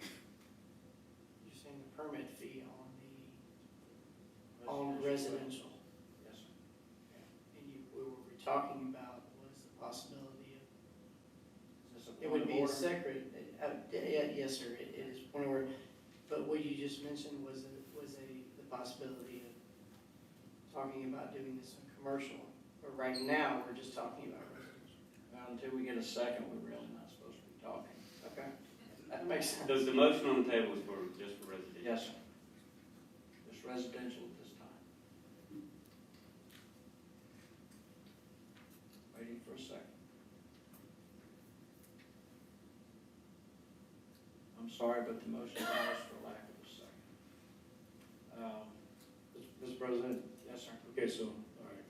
You're saying the permit fee on residential. Yes, sir. And we were talking about was the possibility of, Is this a it point would of be a order? separate, yes, sir, it is point of order. But what you just mentioned was the possibility of talking about doing this in commercial. But right now, we're just talking about residential. Well, until we get a second, we're really not supposed to be talking. Okay, that makes sense. does the motion on the table is just for residential? Yes, sir. Just residential at this time. Waiting for a second. I'm sorry, but the motion dies for lack of a second. Mr. President? Yes, sir. Okay, so, all right.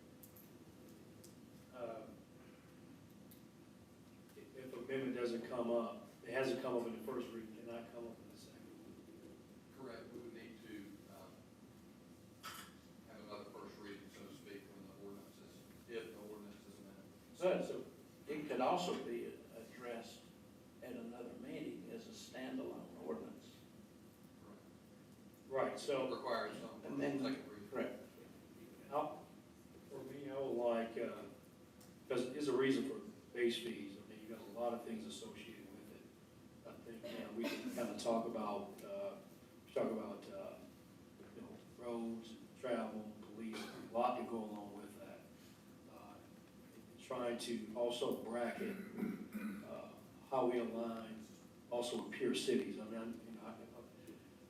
If amendment doesn't come up, it hasn't come up in the first reading, cannot come up in the second. Correct, we would need to, have another first reading, so to speak, when the ordinance is, if the ordinance is amended. So it could also be addressed at another meeting as a standalone ordinance. Right, so, Requires some, And then- second reading. correct. For me, I would like, because there's a reason for base fees. I mean, you got a lot of things associated with it. I think, we can kind of talk about, roads, travel, police, a lot to go along with that. Trying to also bracket, how we align also with peer cities. I mean, I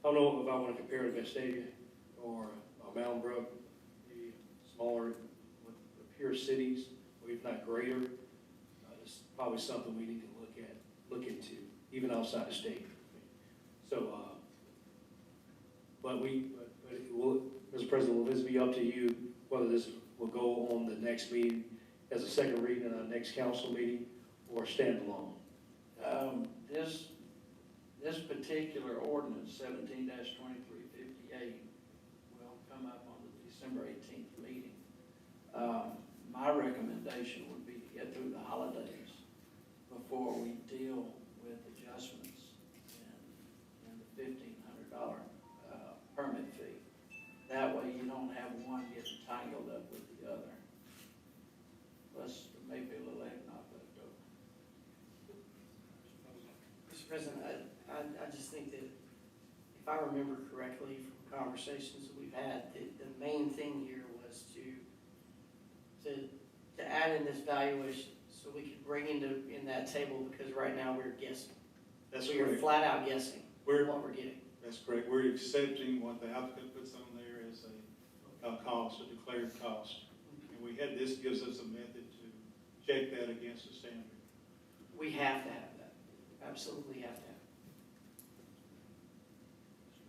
don't know if I want to compare to Vestavia or Mountain Brook, the smaller with the peer cities, or if not greater. It's probably something we need to look into, even outside the state. So, but it will, Mr. President, will this be up to you, whether this will go on the next meeting as a second reading in our next council meeting, or standalone? This particular ordinance, 17-2358, will come up on the December 18th meeting. My recommendation would be to get through the holidays before we deal with adjustments and the $1,500 permit fee. That way you don't have one getting tangled up with the other. Plus, there may be a little eggnog left over. Mr. President, I just think that if I remember correctly from conversations that we've had, the main thing here was to add in this valuation so we could bring in that table, because right now we're guessing. That's We are correct. flat out guessing what we're getting. That's correct. We're accepting what the applicant puts on there as a cost, a declared cost. And this gives us a method to check that against the standard. We have to have that. Absolutely have to have it.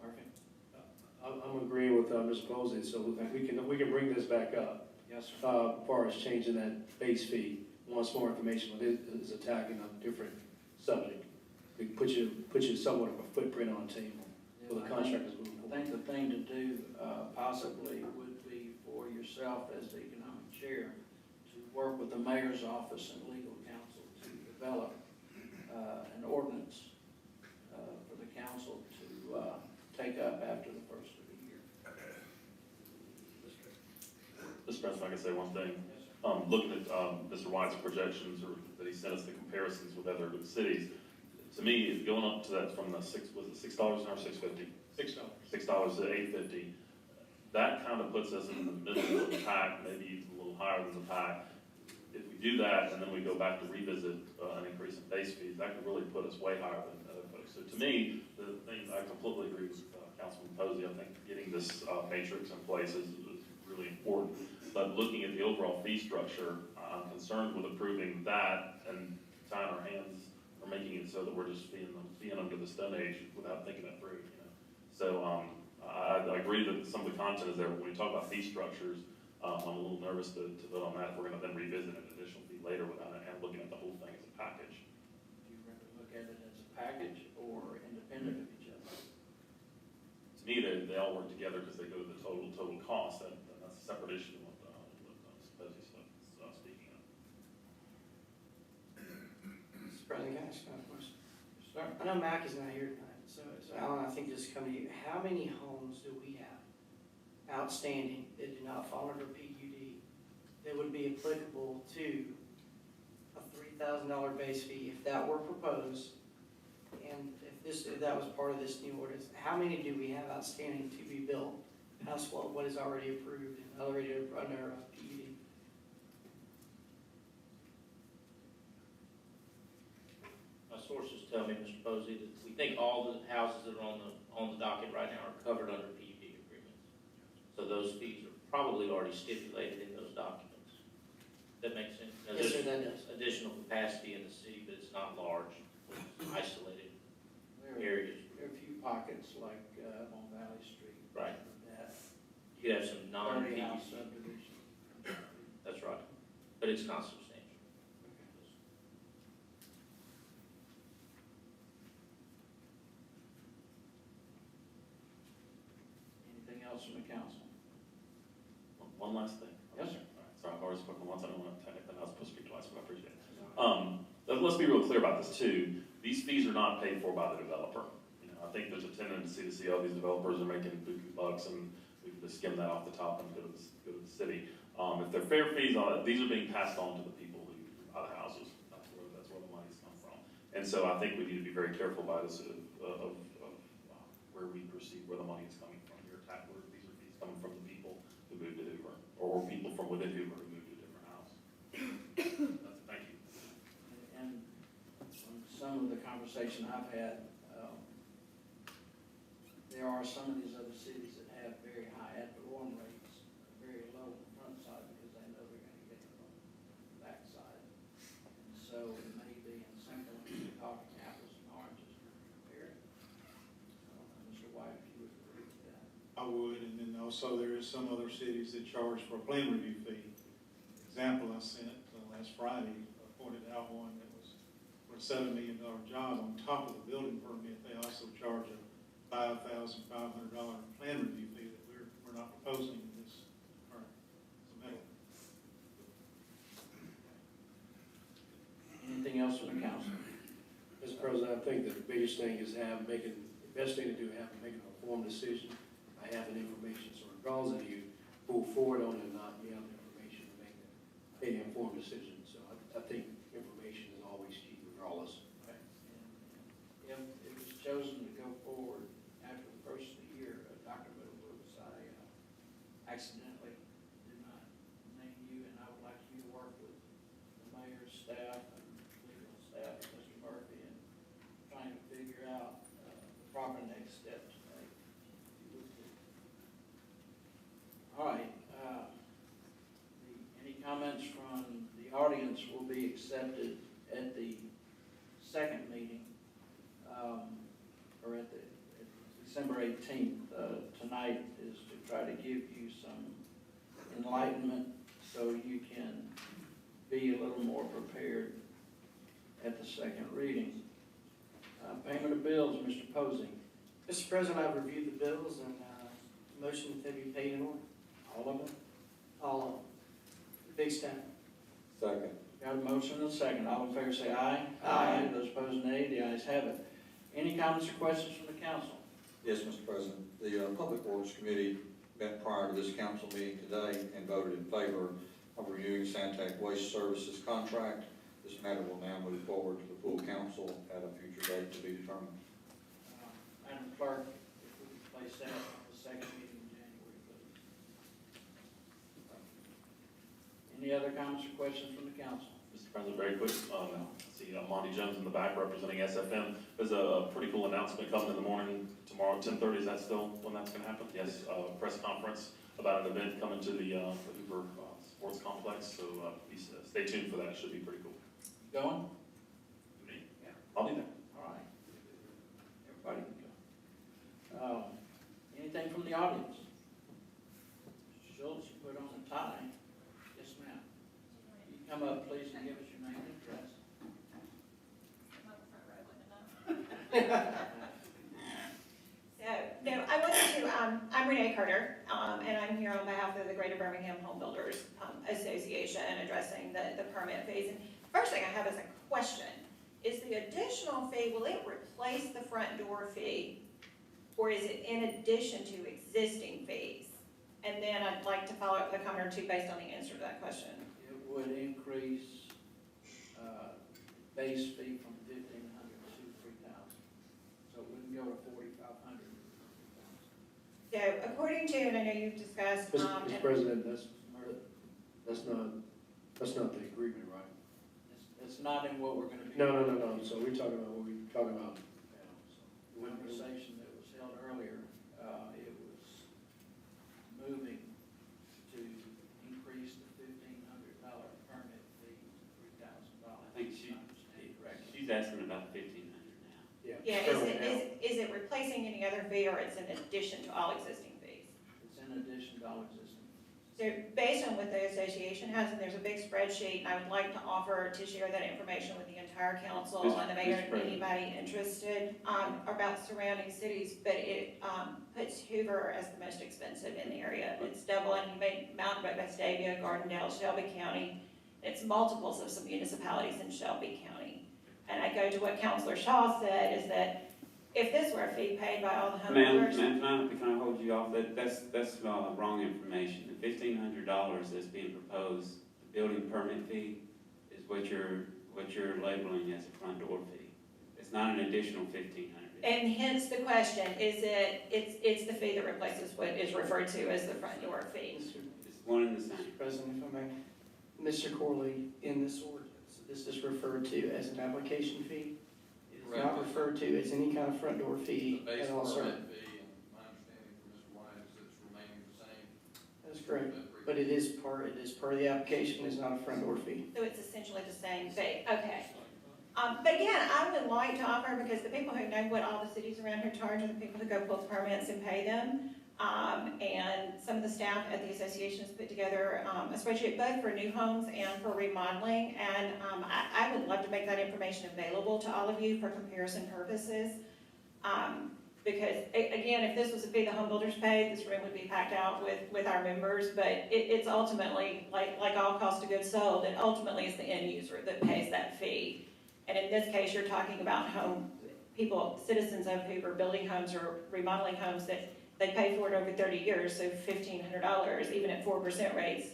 Mr. Murphy? I'm agreeing with Mr. Posey, so we can bring this back up. Yes, sir. As far as changing that base fee, wants more information, but it is attacking a different subject. It puts you somewhat of a footprint on the table for the contractors moving I forward. think the thing to do possibly would be for yourself as the economic chair to work with the mayor's office and legal counsel to develop an ordinance for the council to take up after the first of the year. Mr. President, if I can say one thing. Looking at Mr. White's projections, or that he sent us the comparisons with other cities, to me, going up to that from the $6 an hour, $6.50? $6. $6 to $8.50. That kind of puts us in the middle of the pack, maybe even a little higher than the pack. If we do that and then we go back to revisit an increase in base fees, that could really put us way higher than other folks. So to me, the thing, I completely agree with Councilman Posey. I think getting this matrix in place is really important. But looking at the overall fee structure, I'm concerned with approving that and tying our hands or making it so that we're just being under the Stone Age without thinking that through. So I agree that some of the content is there. But when we talk about fee structures, I'm a little nervous to vote on that if we're going to then revisit an additional fee later without and looking at the whole thing as a package. Do you rather look at it as a package or independent of each other? To me, they all work together because they go to the total cost. That's a separate issue. Mr. President, can I ask a question? Sir? I know Mac is not here tonight, so Alan, I think this is coming to you. How many homes do we have outstanding that do not fall under PUD that would be applicable to a $3,000 base fee if that were proposed? And if that was part of this new ordinance, how many do we have outstanding to be built past what is already approved and already under PUD? My sources tell me, Mr. Posey, that we think all the houses that are on the docket right now are covered under PUD agreements. So those fees are probably already stipulated in those documents. That makes sense? Now, Yes, sir, there's that does. additional capacity in the city, but it's not large, it's isolated. areas. There are a few pockets like, on Valley Street. Right. That You could have some 30 house non-PUC, subdivision. that's right, but it's not substantial. Anything else from the council? One last thing. Yes, sir. All right, sorry, I've already spoken once, I don't want to technically, I was supposed to speak twice, but I appreciate it. Let's be real clear about this too. These fees are not paid for by the developer. You know, I think there's a tendency to see all these developers are making buku bucks and we can just skim that off the top and go to the city. If they're fair fees on it, these are being passed on to the people who buy the houses. That's where the money's come from. And so I think we need to be very careful by this of where we perceive where the money is coming from. These are fees coming from the people who moved to Hoover, or people from within Hoover who moved to a different house. Thank you. And from some of the conversation I've had, there are some of these other cities that have very high ad valorem rates, very low on the front side because they know they're going to get it on the back side. And so it may be in some cases talking apples and oranges when you compare it. Mr. White, if you would agree with that. I would, and then also there is some other cities that charge for a plan review fee. Example I sent last Friday, I pointed out one that was for a $7 million job. On top of the building permit, they also charge a $5,500 plan review fee that we're not proposing in this current submittal. Anything else from the council? Mr. President, I think the biggest thing is the best thing to do is make an informed decision by having information. So regardless of you move forward on it or not, you have the information to make an informed decision. So I think information is always key regardless. Right. And if it was chosen to go forward after the first of the year, Dr. Middlebrooks, I accidentally did not name you, and I would like you to work with the mayor's staff and legal staff and Mr. Murphy in trying to figure out the proper next step to take. If you would do. All right. Any comments from the audience will be accepted at the second meeting, or at December 18th. Tonight is to try to give you some enlightenment so you can be a little more prepared at the second reading. Payment of bills, Mr. Posey. Mr. President, I've reviewed the bills and, motion that they be paid in order. All of them? All of them. Big step. Second. Got a motion and a second. All in favor say aye. Aye. Those opposed nay. The ayes have it. Any comments or questions from the council? Yes, Mr. President. The Public Works Committee met prior to this council meeting today and voted in favor of reviewing Santec Waste Services contract. This matter will now move forward to the full council at a future date to be determined. Madam Clerk, if we could place that on the second meeting in January, please. Any other comments or questions from the council? Mr. President, very quick, see Monty Jones in the back representing SFM. There's a pretty cool announcement coming in the morning tomorrow, 10:30. Is that still when that's going to happen? Yes, press conference about an event coming to the Hoover Sports Complex. So stay tuned for that. It should be pretty cool. Going? Me? Yeah. I'll be there. All right. Everybody can go. Anything from the audience? Mr. Schultz, you put on a tie. Yes, ma'am. You come up, please, and give us your name and address. So, no, I wanted to, I'm Renee Carter, and I'm here on behalf of the Greater Birmingham Home Builders Association addressing the permit fees. And first thing I have is a question. Is the additional fee, will it replace the front door fee, or is it in addition to existing fees? And then I'd like to follow up with a comment or two based on the answer to that question. It would increase base fee from $1,500 to $3,000. So it wouldn't go to $4,500. So according to, and I know you've discussed. Mr. President, that's not the agreement, right? It's not in what we're going to be. No. So we're talking about what we're talking about now. The conversation that was held earlier, it was moving to increase the $1,500 permit fee to $3,000. I think she's asking about 1,500 now. Yeah, is it, is it replacing any other fee, or it's in addition to all existing fees? It's in addition to all existing. So based on what the association has, and there's a big spreadsheet, and I would like to offer to share that information with the entire council and the mayor and anybody interested, about surrounding cities, but it, puts Hoover as the most expensive in the area. It's double, and you may Mount Vestavia, Gardendale, Shelby County. It's multiples of some municipalities in Shelby County. And I go to what Councilor Shaw said, is that if this were a fee paid by all the homeowners. Ma'am, can I hold you off? That's wrong information. The $1,500 that's being proposed, the building permit fee, is what you're labeling as a front door fee. It's not an additional $1,500. And hence the question, it's the fee that replaces what is referred to as the front door fee. It's one and the same. Mr. President, if I may, Mr. Corley, in this ordinance, this is referred to as an application fee. It is not referred to as any kind of front door fee The base at all, sir. permit fee, and my understanding from Mr. White is that it's remaining the same. That's correct, but it is part of the application, it's not a front door fee. So it's essentially the same fee, okay. But again, I would like to offer, because the people who know what all the cities around here charge are the people who go pull the permits and pay them. And some of the staff at the association has put together a spreadsheet both for new homes and for remodeling. And I would love to make that information available to all of you for comparison purposes. Because again, if this was a fee the home builders paid, this room would be packed out with our members. But it's ultimately, like all cost of goods sold, it ultimately is the end user that pays that fee. And in this case, you're talking about citizens of Hoover building homes or remodeling homes that they pay for it over 30 years, so $1,500, even at 4% rates,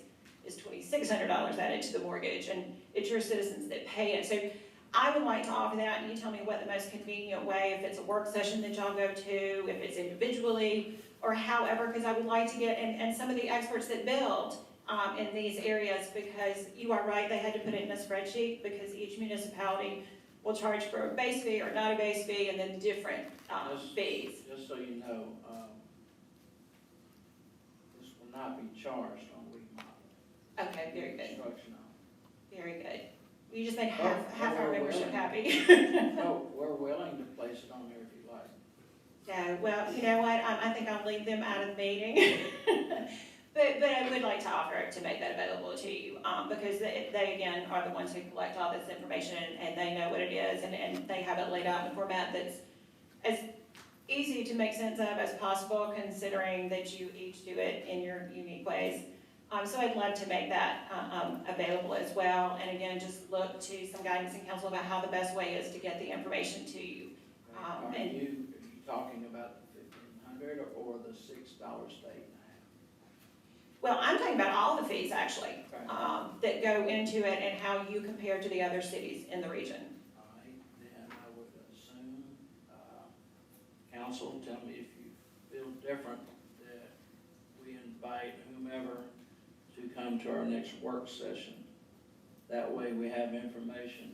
is $2,600 added to the mortgage, and it's your citizens that pay it. So I would like to offer that, and you tell me what the most convenient way, if it's a work session that y'all go to, if it's individually, or however, because I would like to get, and some of the experts that build in these areas, because you are right, they had to put it in a spreadsheet, because each municipality will charge for a base fee or not a base fee, and then different fees. Just so you know, this will not be charged on remodel. Okay, very good, Construction on. very good. You just made half our we're membership willing. happy. No, we're willing to place it on there if you like. So, well, you know what, I think I'll leave them out of the meeting. But I would like to offer to make that available to you, because they again are the ones who collect all this information, and they know what it is, and they have it laid out in a format that's as easy to make sense of as possible, considering that you each do it in your unique ways. So I'd love to make that available as well, and again, just look to some guidance and counsel about how the best way is to get the information to you. Are you talking about the $1,500 or the $6 state? Well, I'm talking about all the fees, actually, that go into it and how you compare to the other cities in the region. All right, then I would assume, council, tell me if you feel different, that we invite whomever to come to our next work session. That way we have information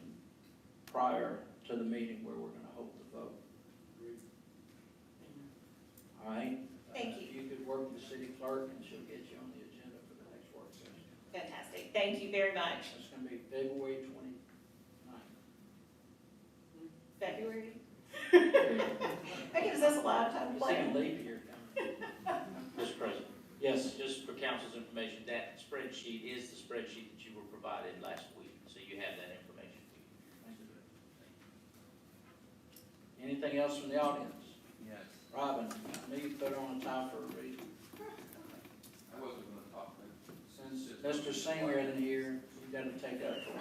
prior to the meeting where we're gonna hold the vote. All right? Thank you. If you could work with the city clerk, and she'll get you on the agenda for the next work session. Fantastic. Thank you very much. It's gonna be February 29th. February? That gives us a lot of time to plan. Second leap year coming. Mr. President, yes, just for council's information, that spreadsheet is the spreadsheet that you were provided last week, so you have that information. Thank you. Anything else from the audience? Yes. Robin, I knew you put on a tie for a reason. I wasn't gonna talk, Since Mr. Singer isn't here, you gotta take that for him.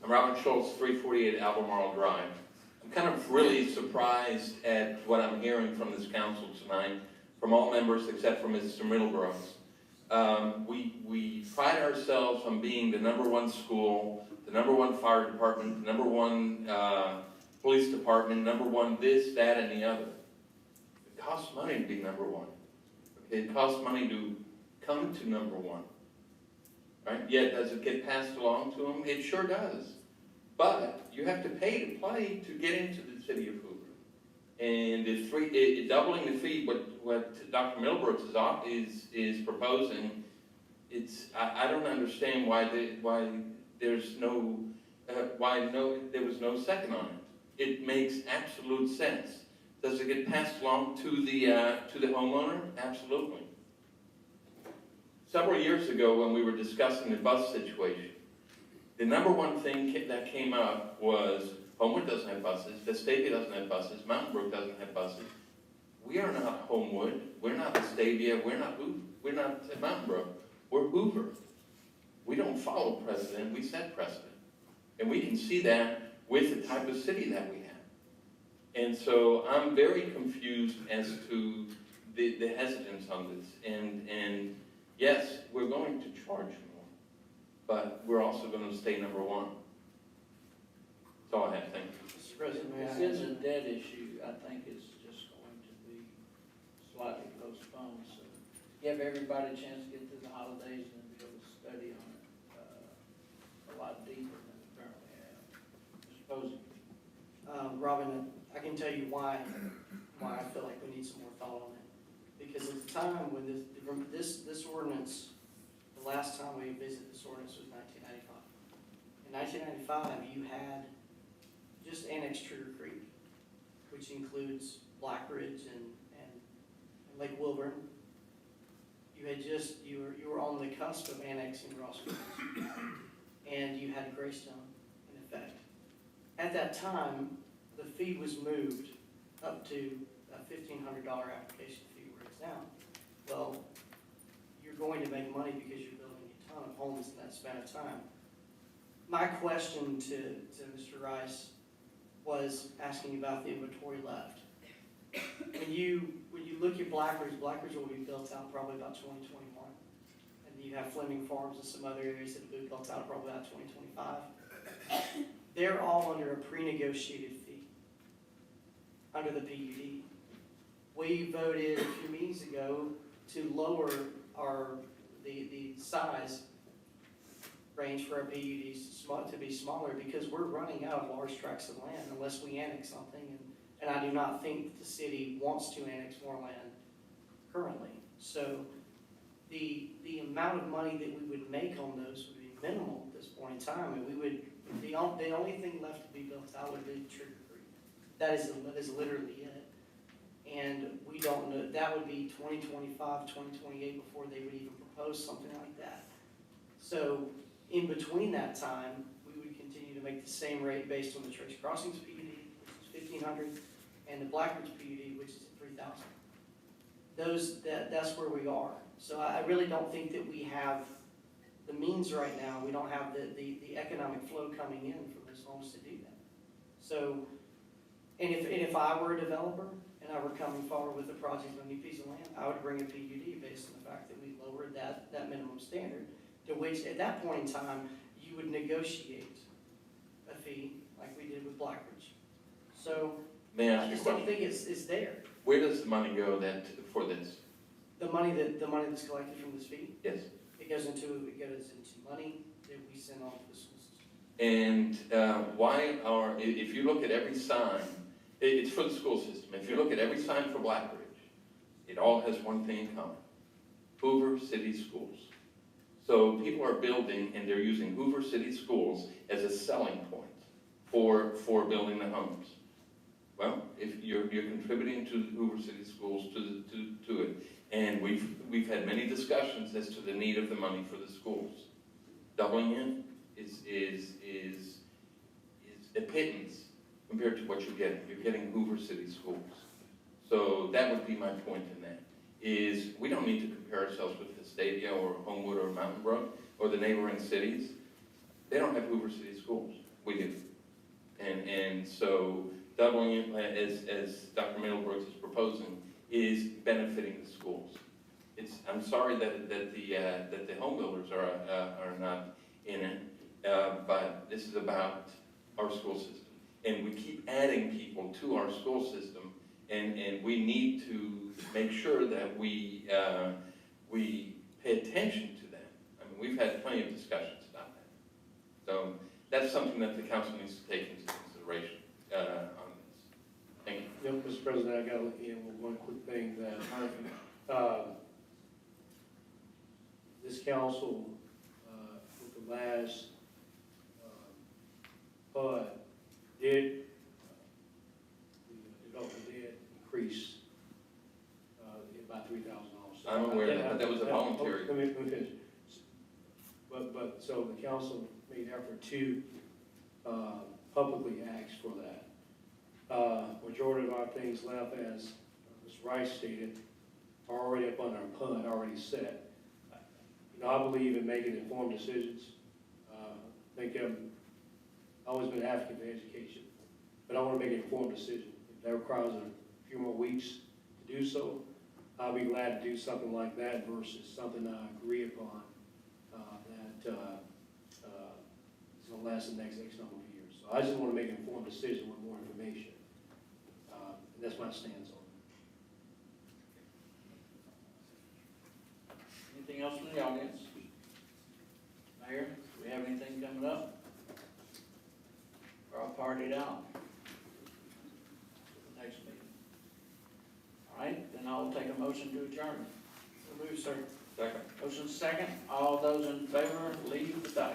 I'm Robert Schultz, 348 Albemarle Drive. I'm kind of really surprised at what I'm hearing from this council tonight, from all members except for Mr. Middlebrooks. We pride ourselves on being the #1 school, the #1 fire department, the #1 police department, #1 this, that, and the other. It costs money to be #1. Okay, it costs money to come to #1. Right? Yet, does it get passed along to them? It sure does. But you have to pay to play to get into the city of Hoover. And if doubling the fee, what Dr. Middlebrooks is proposing, I don't understand why there's no why there was no second on it. It makes absolute sense. Does it get passed along to the homeowner? Absolutely. Several years ago, when we were discussing the bus situation, the number one thing that came up was Homewood doesn't have buses, Vestavia doesn't have buses, Mountain Brook doesn't have buses. We are not Homewood, we're not Vestavia, we're not Mountain Brook, we're Hoover. We don't follow precedent, we set precedent. And we can see that with the type of city that we have. And so I'm very confused as to the hesitance on this. And yes, we're going to charge more, but we're also going to stay number one. That's all I have, thank you. Mr. President, may I This is answer? a debt issue, I think it's just going to be slightly postponed, so give everybody a chance to get through the holidays and then be able to study on it, a lot deeper than we currently have. Mr. Posey? Robin, I can tell you why I feel like we need some more thought on it. Because at the time when this ordinance, the last time we visited this ordinance was 1995. In 1995, you had just annexed Trigger Creek, which includes Black Ridge and Lake Wilburn. You were on the cusp of annexing Ross Mills, and you had Greystone in effect. At that time, the fee was moved up to a $1,500 application fee where it's now. Well, you're going to make money because you're building a ton of homes in that span of time. My question to Mr. Rice was asking about the inventory left. When you look at Blackridge will be built out probably about 2021. And you have Fleming Farms and some other areas that will be built out probably about 2025. They're all under a pre-negotiated fee under the PUD. We voted a few meetings ago to lower the size range for our PUDs to be smaller because we're running out of large tracts of land unless we annex something. And I do not think the city wants to annex more land currently. So the amount of money that we would make on those would be minimal at this point in time. And the only thing left to be built out would be Trigger Creek. That is literally it. And we don't know, that would be 2025, 2028 before they would even propose something like that. So in between that time, we would continue to make the same rate based on the Trace Crossings PUD, which is $1,500, and the Blackridge PUD, which is $3,000. That's where we are. So I really don't think that we have the means right now. We don't have the economic flow coming in from those homes to do that. So, and if I were a developer and I were coming forward with a project on a new piece of land, I would bring a PUD based on the fact that we lowered that minimum standard, to which at that point in time, you would negotiate a fee like we did with Blackridge. So I just don't think it's there. Where does the money go for this? The money that's collected from this fee? Yes. It goes into money that we send on to the school system. And if you look at every sign, it's for the school system. If you look at every sign for Blackridge, it all has one thing in common: Hoover City Schools. So people are building, and they're using Hoover City Schools as a selling point for building the homes. Well, if you're contributing to the Hoover City Schools to it, and we've had many discussions as to the need of the money for the schools. Doubling in is a pittance compared to what you're getting. You're getting Hoover City Schools. So that would be my point in that, is we don't need to compare ourselves with Vestavia or Homewood or Mountain Brook or the neighboring cities. They don't have Hoover City Schools. We do. And so doubling it, as Dr. Middlebrooks is proposing, is benefiting the schools. I'm sorry that the home builders are not in it, but this is about our school system. And we keep adding people to our school system, and we need to make sure that we pay attention to that. I mean, we've had plenty of discussions about that. So that's something that the council needs to take into consideration on this. Thank you. Yep, Mr. President, I got to let you in with one quick thing that this council, with the last PUD did, the developer did increase, by $3,000. I'm aware of that, but that was a voluntary. Let me finish. But, so the council made effort to, publicly ask for that. Majority of our things left, as Ms. Rice stated, are already up on our PUD, already set. You know, I believe in making informed decisions. I think I've always been an advocate for education, but I want to make an informed decision. If that requires a few more weeks to do so, I'll be glad to do something like that versus something I agree upon that is going to last the next X number of years. So I just want to make an informed decision with more information. And that's my stance on it. Anything else from the audience? Mayor, do we have anything coming up? We're all partied out. Next meeting. All right, then I'll take a motion to adjourn. So move, sir. Second. Motion second, all those in favor, leave the dais.